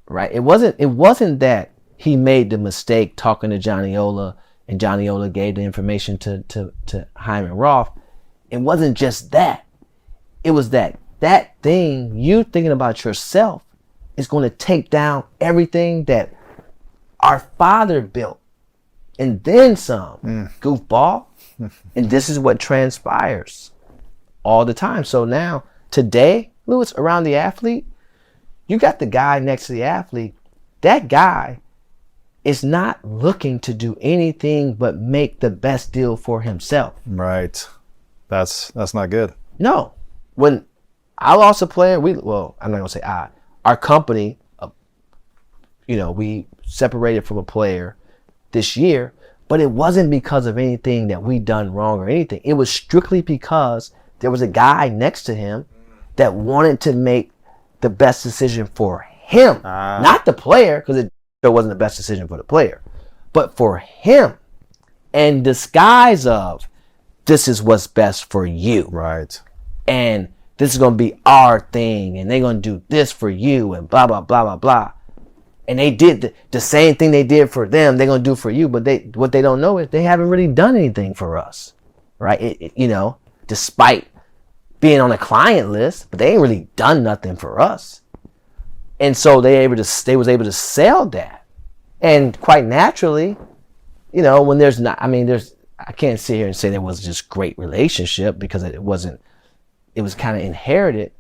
A: Right? It wasn't that he made the mistake talking to Johnny Ola and Johnny Ola gave the information to Hyman Roth. It wasn't just that. It was that thing, you thinking about yourself, is going to take down everything that our father built. And then some, goofball. And this is what transpires all the time. So now, today, Lewis, around the athlete, you got the guy next to the athlete. That guy is not looking to do anything but make the best deal for himself.
B: Right. That's not good.
A: No. When I lost a player, I'm not going to say our company, we separated from a player this year, but it wasn't because of anything that we done wrong or anything. It was strictly because there was a guy next to him that wanted to make the best decision for him, not the player, because it wasn't the best decision for the player, but for him, and disguise of, this is what's best for you.
B: Right.
A: And this is going to be our thing, and they're going to do this for you, and blah, blah, blah, blah, blah. And they did the same thing they did for them, they're going to do for you, but what they don't know is they haven't really done anything for us, right? Despite being on a client list, but they ain't really done nothing for us. And so they was able to sell that. And quite naturally, when there's not, I can't sit here and say there was just great relationship, because it was kind of inherited,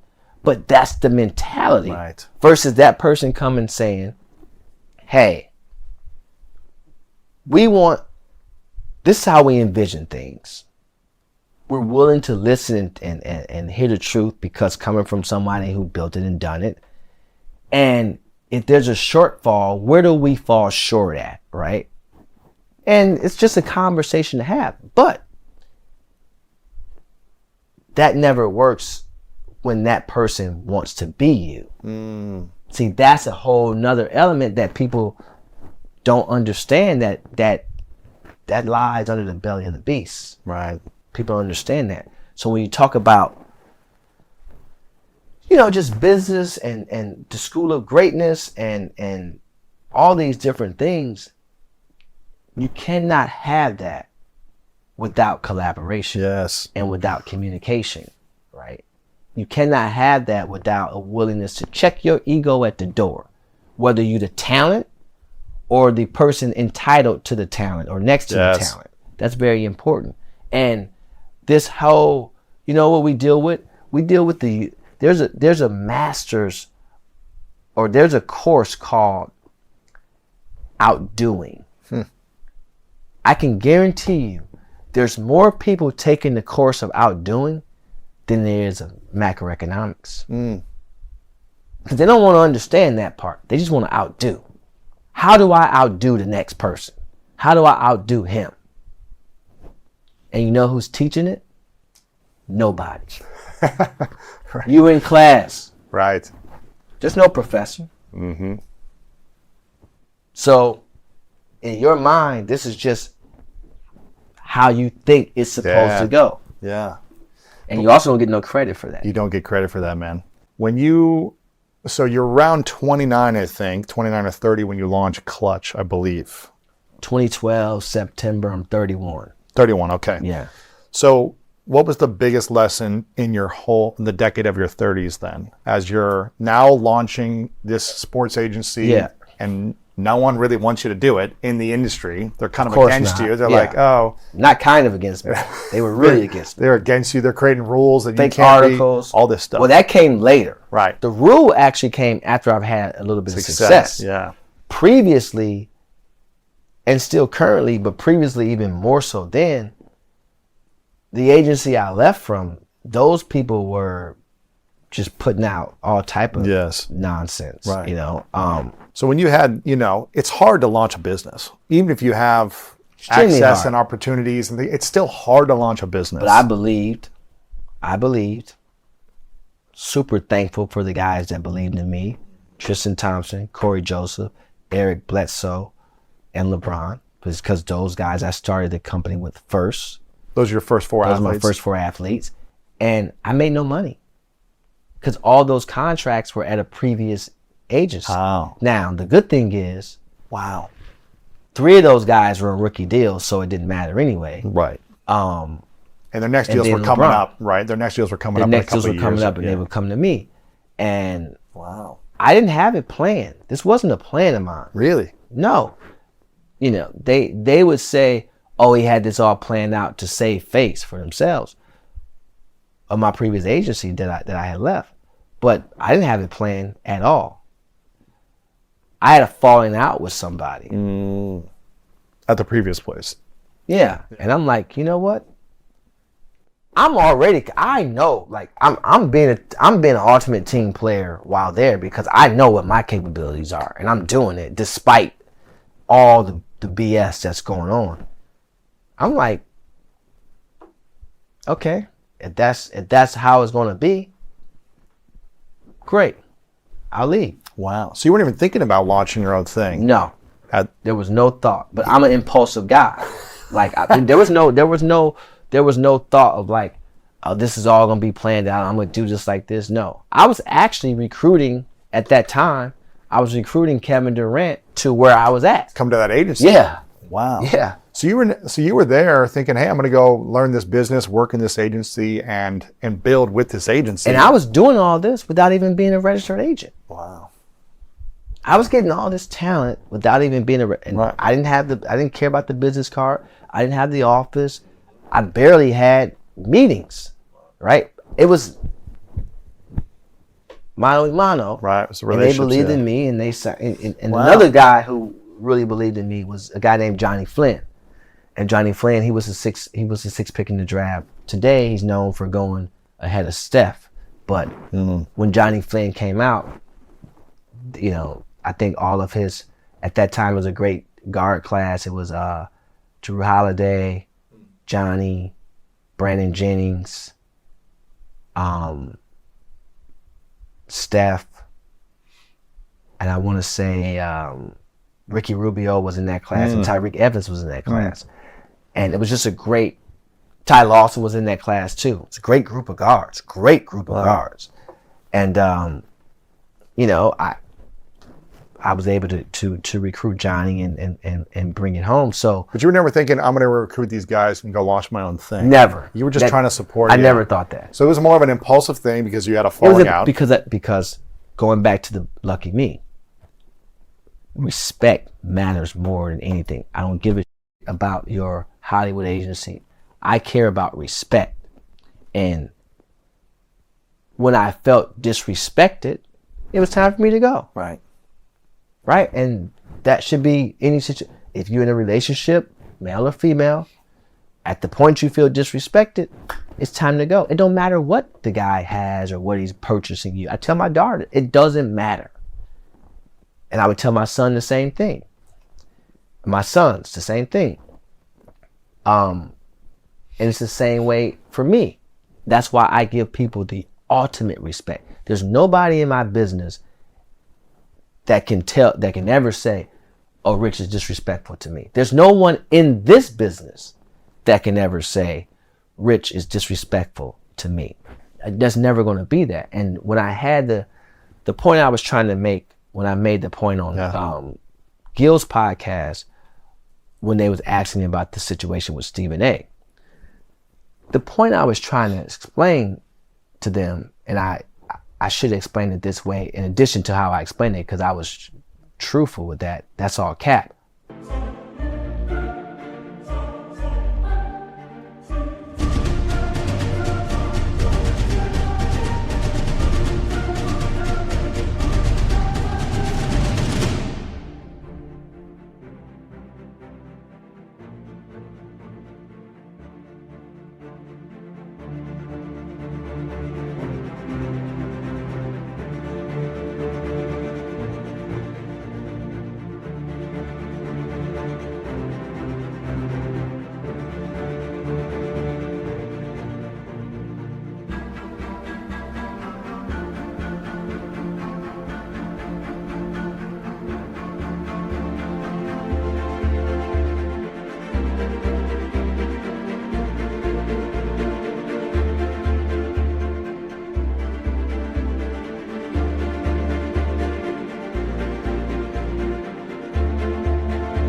A: but that's the mentality.
B: Right.
A: Versus that person coming saying, hey, this is how we envision things. We're willing to listen and hear the truth, because coming from somebody who built it and done it. And if there's a shortfall, where do we fall short at, right? And it's just a conversation to have. But that never works when that person wants to be you. See, that's a whole nother element that people don't understand, that lies under the belly of the beast.
B: Right.
A: People don't understand that. So when you talk about, you know, just business and the school of greatness and all these different things, you cannot have that without collaboration.
B: Yes.
A: And without communication, right? You cannot have that without a willingness to check your ego at the door, whether you're the talent or the person entitled to the talent or next to the talent. That's very important. And this whole, you know what we deal with? We deal with there's a master's, or there's a course called outdoing. I can guarantee you there's more people taking the course of outdoing than there is of macroeconomics. Because they don't want to understand that part. They just want to outdo. How do I outdo the next person? How do I outdo him? And you know who's teaching it? Nobody.
B: Right.
A: You in class.
B: Right.
A: There's no professor. So in your mind, this is just how you think it's supposed to go.
B: Yeah.
A: And you also don't get no credit for that.
B: You don't get credit for that, man. So you're around 29, I think, 29 or 30 when you launch Clutch, I believe.
A: 2012, September, I'm 31.
B: 31, okay.
A: Yeah.
B: So what was the biggest lesson in the decade of your 30s then? As you're now launching this sports agency and no one really wants you to do it in the industry. They're kind of against you. They're like, oh.
A: Not kind of against me. They were really against me.
B: They're against you. They're creating rules that
A: Fake
B: you can't
A: articles.
B: All this stuff.
A: Well, that came later.
B: Right.
A: The rule actually came after I've had a little bit of success.
B: Yeah.
A: Previously, and still currently, but previously even more so then, the agency I left from, those people were just putting out all type of nonsense.
B: Right.
A: You know.
B: So when you had, it's hard to launch a business, even if you have access and opportunities, and it's still hard to launch a business.
A: But I believed. Super thankful for the guys that believed in me: Tristan Thompson, Corey Joseph, Eric Bledsoe, and LeBron. Because those guys I started the company with first.
B: Those are your first four athletes?
A: Those are my first 4 athletes. And I made no money. Because all those contracts were at a previous agency.
B: Wow.
A: Now, the good thing is, 3 of those guys were on rookie deals, so it didn't matter anyway.
B: Right. And their next deals were coming up, right? Their next deals were coming up in a couple of years.
A: Their next deals were coming up, and they would come to me. And I didn't have it planned. This wasn't a plan of mine.
B: Really?
A: No. They would say, oh, he had this all planned out to save face for themselves of my previous agency that I had left. But I didn't have it planned at all. I had a falling out with somebody.
B: At the previous place.
A: Yeah. And I'm like, you know what? I know, like I'm being an ultimate team player while there because I know what my capabilities are, and I'm doing it despite all the BS that's going on. I'm like, okay, if that's how it's gonna be, great, I'll leave.
B: Wow. So you weren't even thinking about launching your own thing?
A: No. There was no thought. But I'm an impulsive guy. Like there was no thought of like, oh, this is all gonna be planned out. I'm gonna do this like this. No. I was actually recruiting at that time. I was recruiting Kevin Durant to where I was at.
B: Come to that agency.
A: Yeah.
B: Wow.
A: Yeah.
B: So you were there thinking, hey, I'm gonna go learn this business, work in this agency, and build with this agency.
A: And I was doing all this without even being a registered agent.
B: Wow.
A: I was getting all this talent without even being
B: right.
A: I didn't care about the business card. I didn't have the office. I barely had meetings, right? It was mano a mano.
B: Right. It was a
A: relationship. And they believed in me, and another guy who really believed in me was a guy named Johnny Flynn. And Johnny Flynn, he was a sixth pick in the draft. Today, he's known for going ahead of Steph. But when Johnny Flynn came out, I think all of his, at that time, it was a great guard class. It was Drew Holiday, Johnny, Brandon Jennings, Steph, and I want to say Ricky Rubio was in that class, and Tyreek Evans was in that class. And it was just a great, Ty Lawson was in that class too. It's a great group of guards, guards. And, you know, I was able to recruit Johnny and bring it home. So,
B: But you were never thinking, I'm going to recruit these guys and go launch my own thing.
A: Never.
B: You were just trying to support.
A: I never thought that.
B: So it was more of an impulsive thing because you had a falling out.
A: Because going back to the lucky me, respect matters more than anything. I don't give a shit about your Hollywood agency. I care about respect. And when I felt disrespected, it was time for me to go.
D: Right.
A: Right? And that should be any situation. If you're in a relationship, male or female, at the point you feel disrespected, it's time to go. It don't matter what the guy has or what he's purchasing you. I tell my daughter, it doesn't matter. And I would tell my son the same thing. My sons, the same thing. And it's the same way for me. That's why I give people the ultimate respect. There's nobody in my business that can ever say, oh, Rich is disrespectful to me. There's no one in this business that can ever say, Rich is disrespectful to me. That's never going to be that. And when I had the point I was trying to make, when I made the point on Gil's podcast, when they was asking me about the situation with Stephen A., the point I was trying to explain to them, and I should explain it this way, in addition to how I explained it, because I was truthful with that. That's all cap.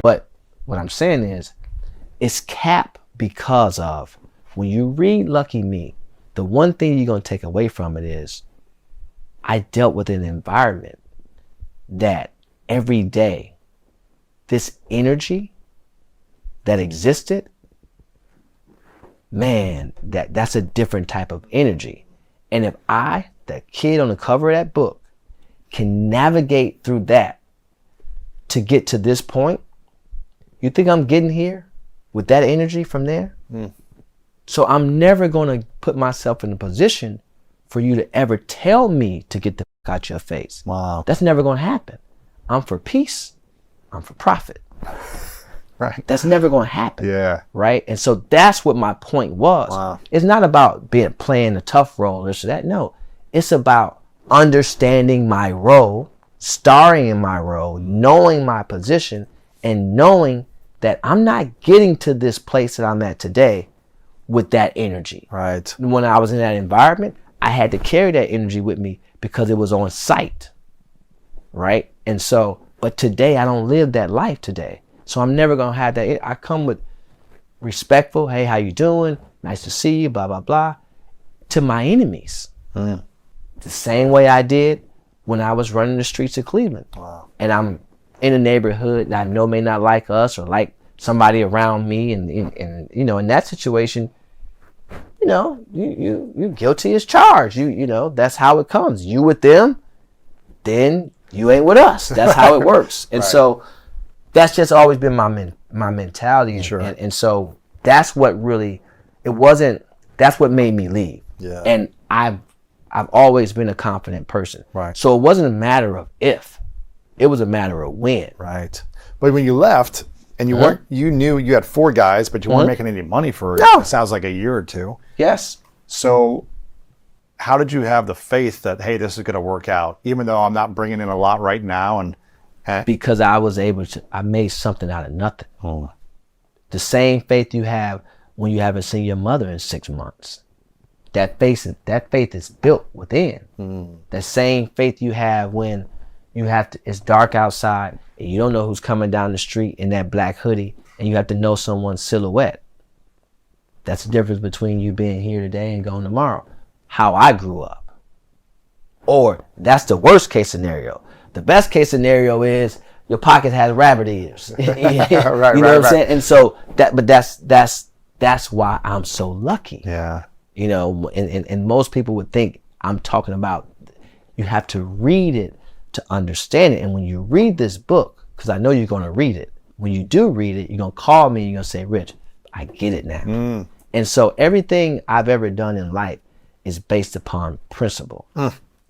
A: But what I'm saying is, it's cap because of, when you read Lucky Me, the one thing you're going to take away from it is, I dealt with an environment that every day, this energy that existed, man, that's a different type of energy. And if I, the kid on the cover of that book, can navigate through that to get to this point, you think I'm getting here with that energy from there? So I'm never going to put myself in a position for you to ever tell me to get the fuck out your face.
D: Wow.
A: That's never going to happen. I'm for peace. I'm for profit.
B: Right.
A: That's never going to happen.
B: Yeah.
A: Right. And so that's what my point was.
D: Wow.
A: It's not about playing a tough role or so that. No, it's about understanding my role, starring in my role, knowing my position, and knowing that I'm not getting to this place that I'm at today with that energy.
D: Right.
A: When I was in that environment, I had to carry that energy with me because it was on site. Right. And so, but today I don't live that life today. So I'm never going to have that. I come with respectful, hey, how you doing? Nice to see you, blah, blah, blah, to my enemies. The same way I did when I was running the streets of Cleveland.
D: Wow.
A: And I'm in a neighborhood that I know may not like us or like somebody around me. And you know, in that situation, you know, you guilty as charged. You know, that's how it comes. You with them, then you ain't with us. That's how it works. And so that's just always been my mentality.
D: Sure.
A: And so that's what really, that's what made me leave.
D: Yeah.
A: And I've always been a confident person.
D: Right.
A: So it wasn't a matter of if, it was a matter of when.
D: Right.
B: But when you left And you weren't. You knew you had 4 guys, but you weren't making any money for it.
A: No.
B: It sounds like a year or 2.
A: Yes.
B: So, how did you have the faith that, hey, this is going to work out, even though I'm not bringing in a lot right now? And
A: because I was able to, I made something out of nothing. The same faith you have when you haven't seen your mother in 6 months. That faith is built within. That same faith you have when you have to, it's dark outside and you don't know who's coming down the street in that black hoodie and you have to know someone's silhouette. That's the difference between you being here today and going tomorrow. How I grew up. Or that's the worst case scenario. The best case scenario is your pocket has rabbit ears. You know what I'm saying? And so that's why I'm so lucky.
B: yeah,
A: You know, and most people would think I'm talking about, you have to read it to understand it. And when you read this book, because I know you're going to read it, when you do read it, you're going to call me and you're going to say, Rich, I get it now. And so everything I've ever done in life is based upon principle.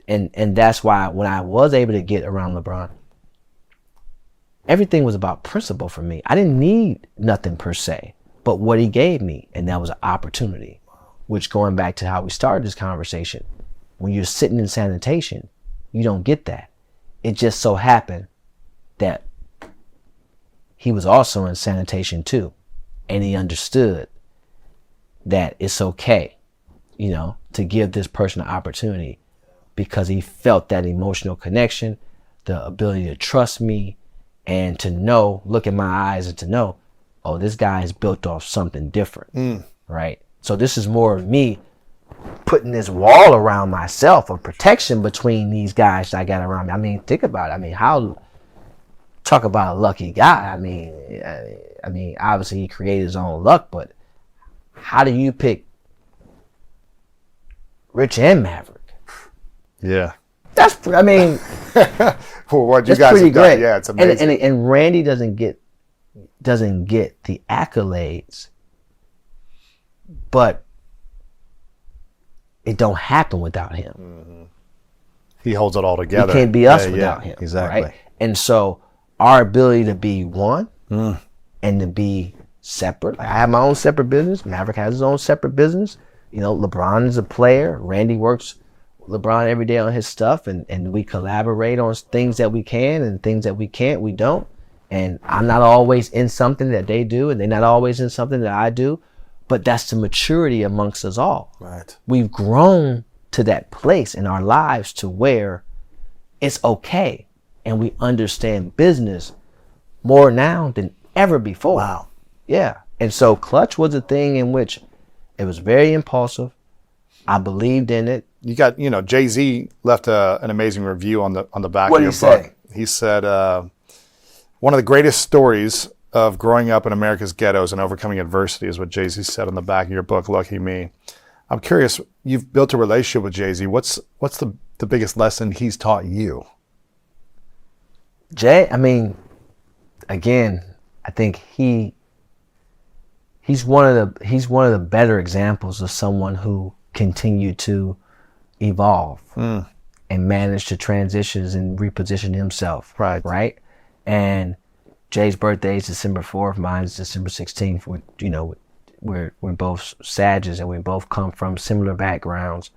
A: And that's why when I was able to get around LeBron, everything was about principle for me. I didn't need nothing per se, but what he gave me, and that was an opportunity. Which, going back to how we started this conversation, when you're sitting in sanitation, you don't get that. It just so happened that he was also in sanitation too. And he understood that it's okay, you know, to give this person an opportunity because he felt that emotional connection, the ability to trust me and to know, look in my eyes and to know, oh, this guy is built off something different, right? So this is more of me putting this wall around myself of protection between these guys that I got around me. I mean, think about it. I mean, talk about a lucky guy. I mean, obviously he created his own luck, but how do you pick Rich and Maverick?
B: yeah.
A: That's, I mean,
B: Well, what you
A: that's
B: guys
A: pretty
B: have done,
A: great.
B: yeah, it's amazing.
A: And Randy doesn't get the accolades, but it don't happen without him.
B: He holds it all together.
A: It can't be us without him.
B: Exactly.
A: Right? And so our ability to be one and to be separate. Like I have my own separate business. Maverick has his own separate business. You know, LeBron is a player. Randy works with LeBron every day on his stuff, and we collaborate on things that we can and things that we can't, we don't. And I'm not always in something that they do, and they're not always in something that I do. But that's the maturity amongst us all.
B: Right.
A: We've grown to that place in our lives to where it's okay. And we understand business more now than ever before.
B: Wow.
A: Yeah. And so Clutch was a thing in which it was very impulsive. I believed in it.
B: You got, you know, Jay-Z left an amazing review on the back
A: What'd
B: of
A: he
B: your book.
A: say?
B: He said, one of the greatest stories of growing up in America's ghettos and overcoming adversity is what Jay-Z said on the back of your book, Lucky Me. I'm curious, you've built a relationship with Jay-Z. What's the biggest lesson he's taught you?
A: Jay, I mean, again, I think he's one of the better examples of someone who continued to evolve and manage to transition and reposition himself. Right. And Jay's birthday is December 4th. Mine is December 16th. We're both Sages and we both come from similar backgrounds.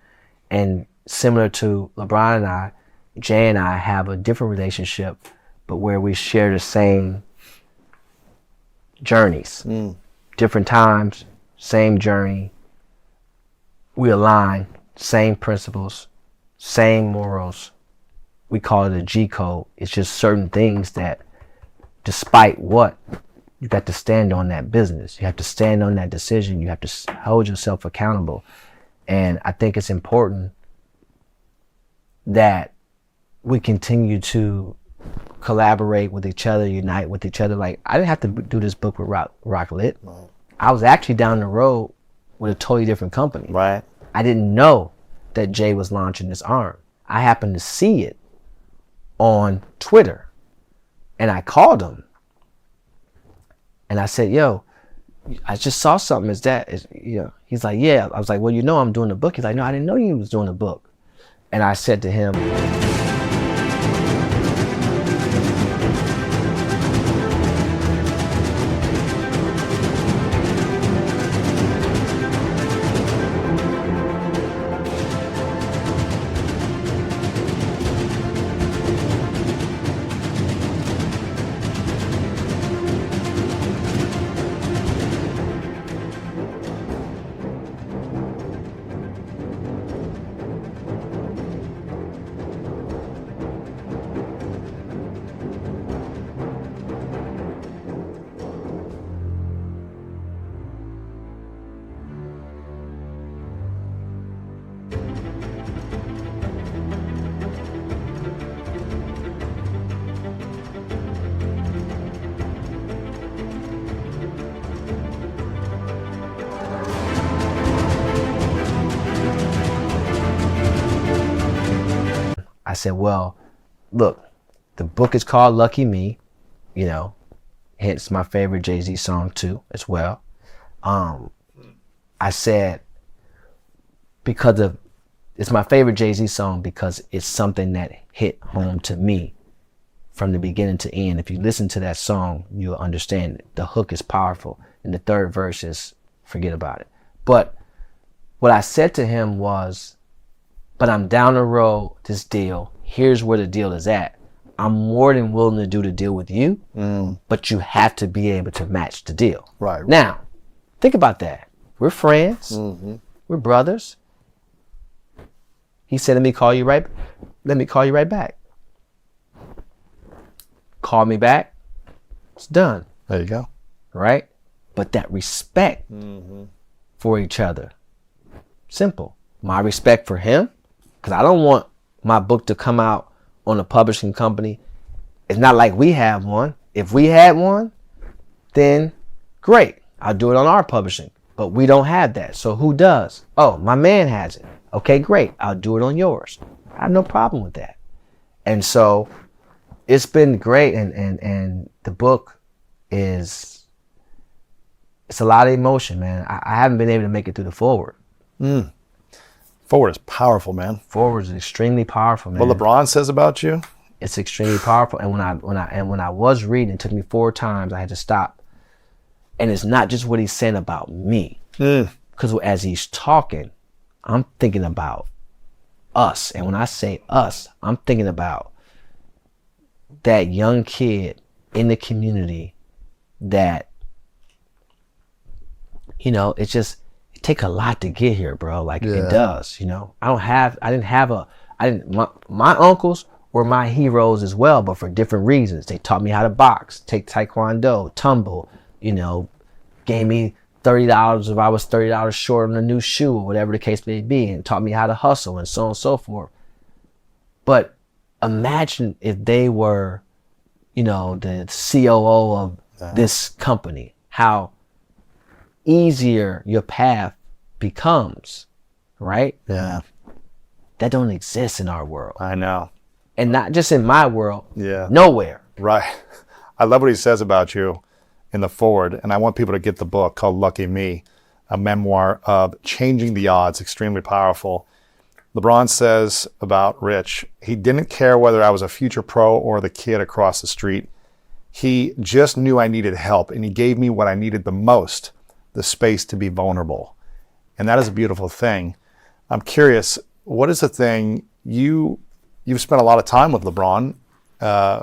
A: And similar to LeBron and I, Jay and I have a different relationship, but where we share the same journeys. Different times, same journey. We align, same principles, same morals. We call it a G code. It's just certain things that, despite what, you got to stand on that business. You have to stand on that decision. You have to hold yourself accountable. And I think it's important that we continue to collaborate with each other, unite with each other. Like, I didn't have to do this book with Rock Lit. Right. I was actually down the road with a totally different company.
B: Right.
A: I didn't know that Jay was launching this arm. I happened to see it on Twitter. And I called him. And I said, yo, I just saw something. He's like, yeah. I was like, well, I'm doing a book. He's like, no, I didn't know you was doing a book. And I said to him, said, well, look, the book is called Lucky Me, you know, hence my favorite Jay-Z song too, as well. I said, it's my favorite Jay-Z song because it's something that hit home to me from the beginning to end. If you listen to that song, you'll understand it. The hook is powerful, and the third verse is forget about it. But what I said to him was, but I'm down the road, this deal, here's where the deal is at. I'm more than willing to do the deal with you, but you have to be able to match the deal.
B: Right.
A: Now, think about that. We're friends. We're brothers. He said, let me call you right back. Call me back. It's done.
B: There you go.
A: Right? But that respect for each other. Simple. My respect for him, because I don't want my book to come out on a publishing company. It's not like we have one. If we had one, then great. I'll do it on our publishing. But we don't have that. So who does? Oh, my man has it. Okay, great. I'll do it on yours. I have no problem with that. And so it's been great. And the book it's a lot of emotion, man. I haven't been able to make it through the forward.
B: Forward is powerful, man.
A: Forward is extremely powerful, man.
B: What LeBron says about you?
A: It's extremely powerful. And when I was reading, it took me 4 times. I had to stop. And it's not just what he's saying about me. Because as he's talking, I'm thinking about us. And when I say us, I'm thinking about that young kid in the community that, you know, it take a lot to get here, bro. Like it does, you know. My uncles were my heroes as well, but for different reasons. They taught me how to box, take taekwondo, tumble, you know, gave me $30 if I was $30 short on a new shoe or whatever the case may be, and taught me how to hustle and so on and so forth. But imagine if they were, you know, the COO of this company, how easier your path becomes, right?
B: Yeah.
A: That don't exist in our world.
B: I know.
A: And not just in my world.
B: Yeah.
A: Nowhere.
B: Right. I love what he says about you in the forward, and I want people to get the book called Lucky Me, a memoir of changing the odds, extremely powerful. LeBron says about Rich, he didn't care whether I was a future pro or the kid across the street. He just knew I needed help, and he gave me what I needed the most, the space to be vulnerable. And that is a beautiful thing. I'm curious, what is the thing you've spent a lot of time with LeBron,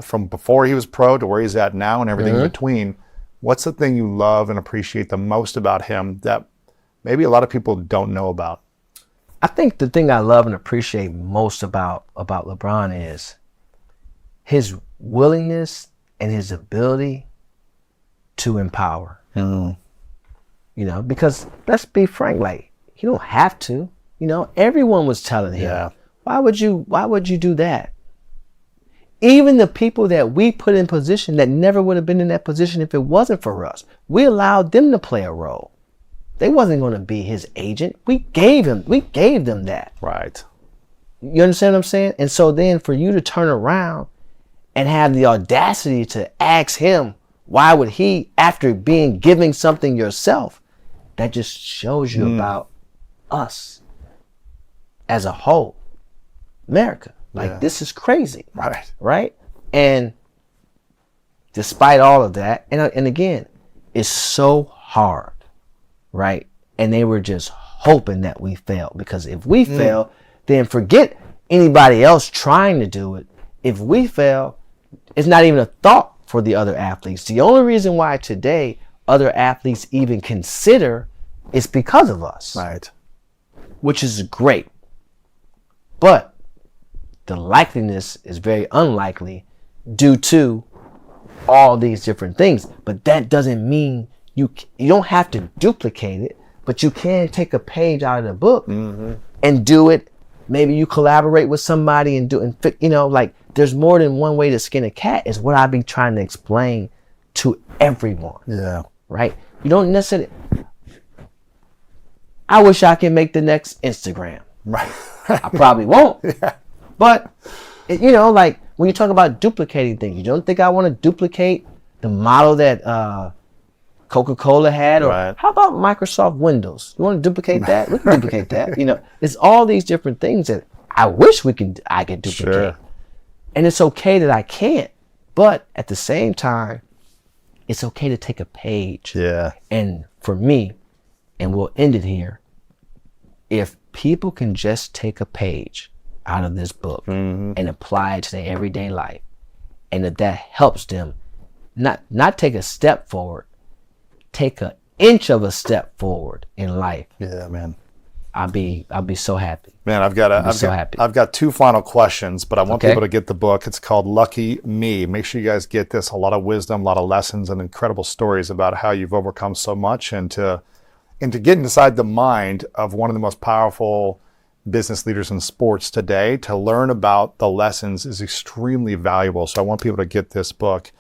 B: from before he was pro to where he's at now and everything in between. What's the thing you love and appreciate the most about him that maybe a lot of people don't know about?
A: I think the thing I love and appreciate most about LeBron is his willingness and his ability to empower. You know, because let's be frank, like, you don't have to. You know, everyone was telling him, why would you do that? Even the people that we put in position that never would have been in that position if it wasn't for us, we allowed them to play a role. They wasn't going to be his agent. We gave them that.
B: Right.
A: You understand what I'm saying? And so then for you to turn around and have the audacity to ask him, why would he, after giving something yourself, that just shows you about us as a whole. America. Like, this is crazy. Right? And despite all of that, and again, it's so hard, right? And they were just hoping that we fail, because if we fail, then forget anybody else trying to do it. If we fail, it's not even a thought for the other athletes. The only reason why today other athletes even consider is because of us.
B: Right.
A: Which is great. But the likeliness is very unlikely due to all these different things. But that doesn't mean you don't have to duplicate it, but you can take a page out of the book and do it. Maybe you collaborate with somebody and you know, like, there's more than one way to skin a cat, is what I've been trying to explain to everyone.
B: Yeah.
A: Right? You don't necessarily, I wish I could make the next Instagram.
B: Right.
A: I probably won't. But You know, like when you talk about duplicating things, you don't think I want to duplicate the model that Coca-Cola had, or
B: Right.
A: how about Microsoft Windows? You want to duplicate that? We can duplicate that. You know, it's all these different things that I wish I could duplicate.
B: Sure.
A: And it's okay that I can't, but at the same time, it's okay to take a page.
B: Yeah.
A: And for me, and we'll end it here, if people can just take a page out of this book and apply it to their everyday life, and if that helps them not take a step forward, take an inch of a step forward in life,
B: Yeah, man.
A: I'll be so happy.
B: Man, I've
A: so happy.
B: I've got 2 final questions, but I want
A: Okay.
B: people to get the book. It's called Lucky Me. Make sure you guys get this. A lot of wisdom, a lot of lessons, and incredible stories about how you've overcome so much, and to get inside the mind of one of the most powerful business leaders in sports today. To learn about the lessons is extremely valuable. So I want people to get this book.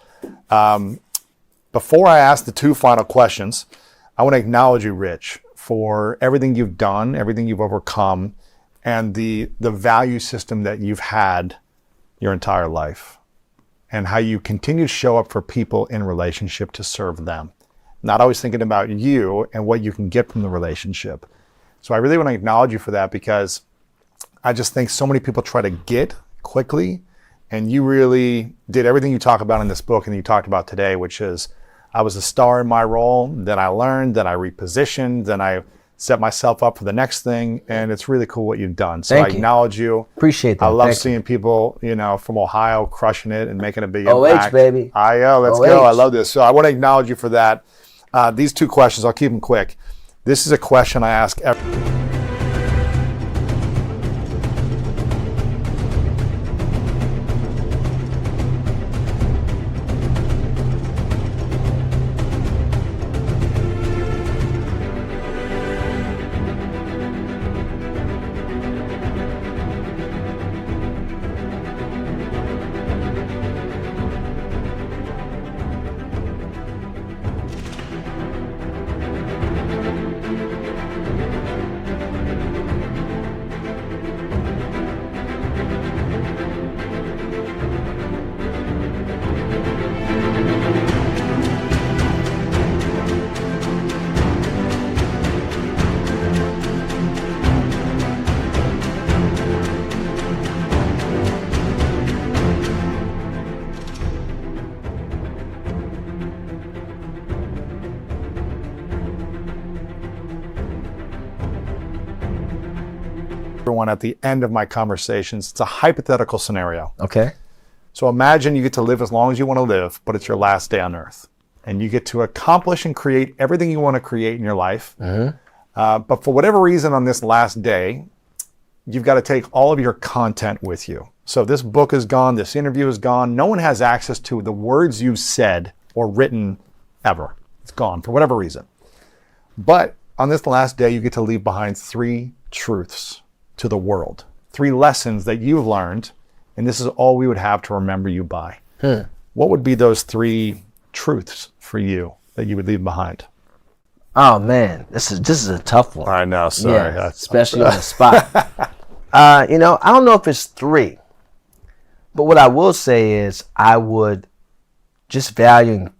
B: Before I ask the 2 final questions, I want to acknowledge you, Rich, for everything you've done, everything you've overcome, and the value system that you've had your entire life, and how you continue to show up for people in relationship to serve them. Not always thinking about you and what you can get from the relationship. So I really want to acknowledge you for that, because I just think so many people try to get quickly, and you really did everything you talk about in this book and you talked about today, which is, I was a star in my role, then I learned, then I repositioned, then I set myself up for the next thing, and it's really cool what you've done. So
A: Thank
B: I
A: you.
B: acknowledge you.
A: Appreciate that.
B: I love
A: Thank you.
B: seeing people, from Ohio crushing it and making a big
A: OH,
B: impact.
A: baby.
B: Let's
A: OH.
B: go. I love this. So I want to acknowledge you for that. These 2 questions, I'll keep them quick. This is a question I ask everyone at the end of my conversations. It's a hypothetical scenario.
A: Okay.
B: So imagine you get to live as long as you want to live, but it's your last day on earth. And you get to accomplish and create everything you want to create in your life. But for whatever reason on this last day, you've got to take all of your content with you. So this book is gone, this interview is gone. No one has access to the words you've said or written ever. It's gone for whatever reason. But on this last day, you get to leave behind 3 truths to the world, 3 lessons that you've learned, and this is all we would have to remember you by. What would be those 3 truths for you that you would leave behind?
A: Oh man, this is a tough one.
B: I know, sorry.
A: Yeah, especially on the spot. I don't know if it's 3, but what I will say is I would just valuing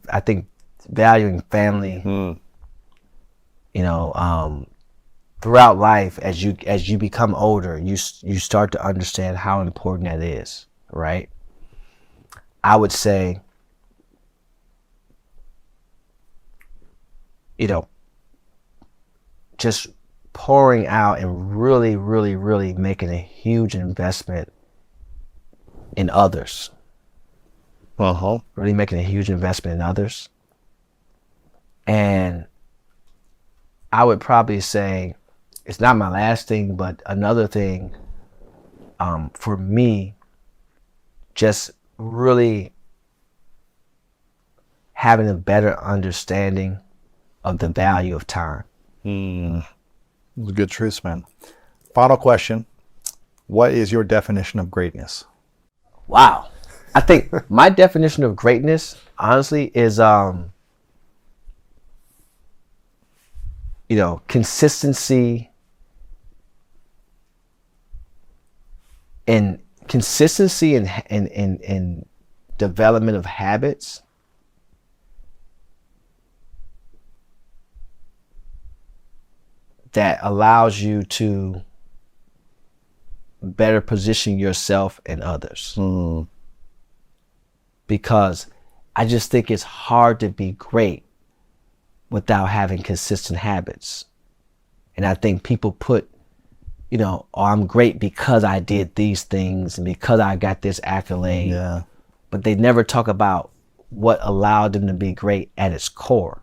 A: family. Throughout life, as you become older, you start to understand how important that is, right? I would say, just pouring out and really, really, really making a huge investment in others. Really making a huge investment in others. And I would probably say, it's not my last thing, but another thing for me, just really having a better understanding of the value of time.
B: Those are good truths, man. Final question. What is your definition of greatness?
A: Wow. I think my definition of greatness, honestly, is consistency consistency and development of habits that allows you to better position yourself and others. Because I just think it's hard to be great without having consistent habits. And I think people put, oh, I'm great because I did these things and because I got this accolade.
B: Yeah.
A: But they never talk about what allowed them to be great at its core.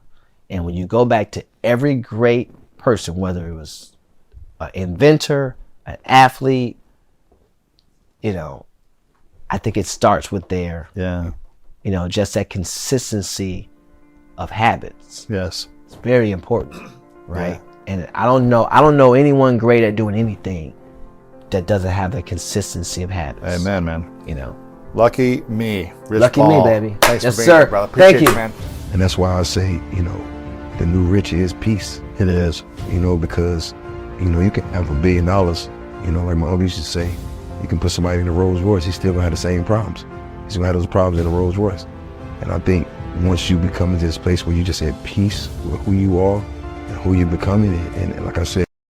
A: And when you go back to every great person, whether it was an inventor, an athlete, I think it starts with their, just that consistency of habits.
B: Yes.
A: It's very important, right? Yeah. And I don't know anyone great at doing anything that doesn't have the consistency of habits.
B: Amen, man.
A: Lucky
B: me, Rich
A: Lucky
B: Paul.
A: me, baby.
B: Thanks
A: yes,
B: for being
A: sir.
B: here, brother. Appreciate
A: Thank you,
B: man.
D: And that's why I say, the new rich is peace. It is, because, you can have $1 billion, like my uncle used to say, you can put somebody in a Rolls Royce, he's still gonna have the same problems. He's gonna have those problems in a Rolls Royce. And I think once you become into this place where you just at peace with who you are and who you're becoming, and like I said,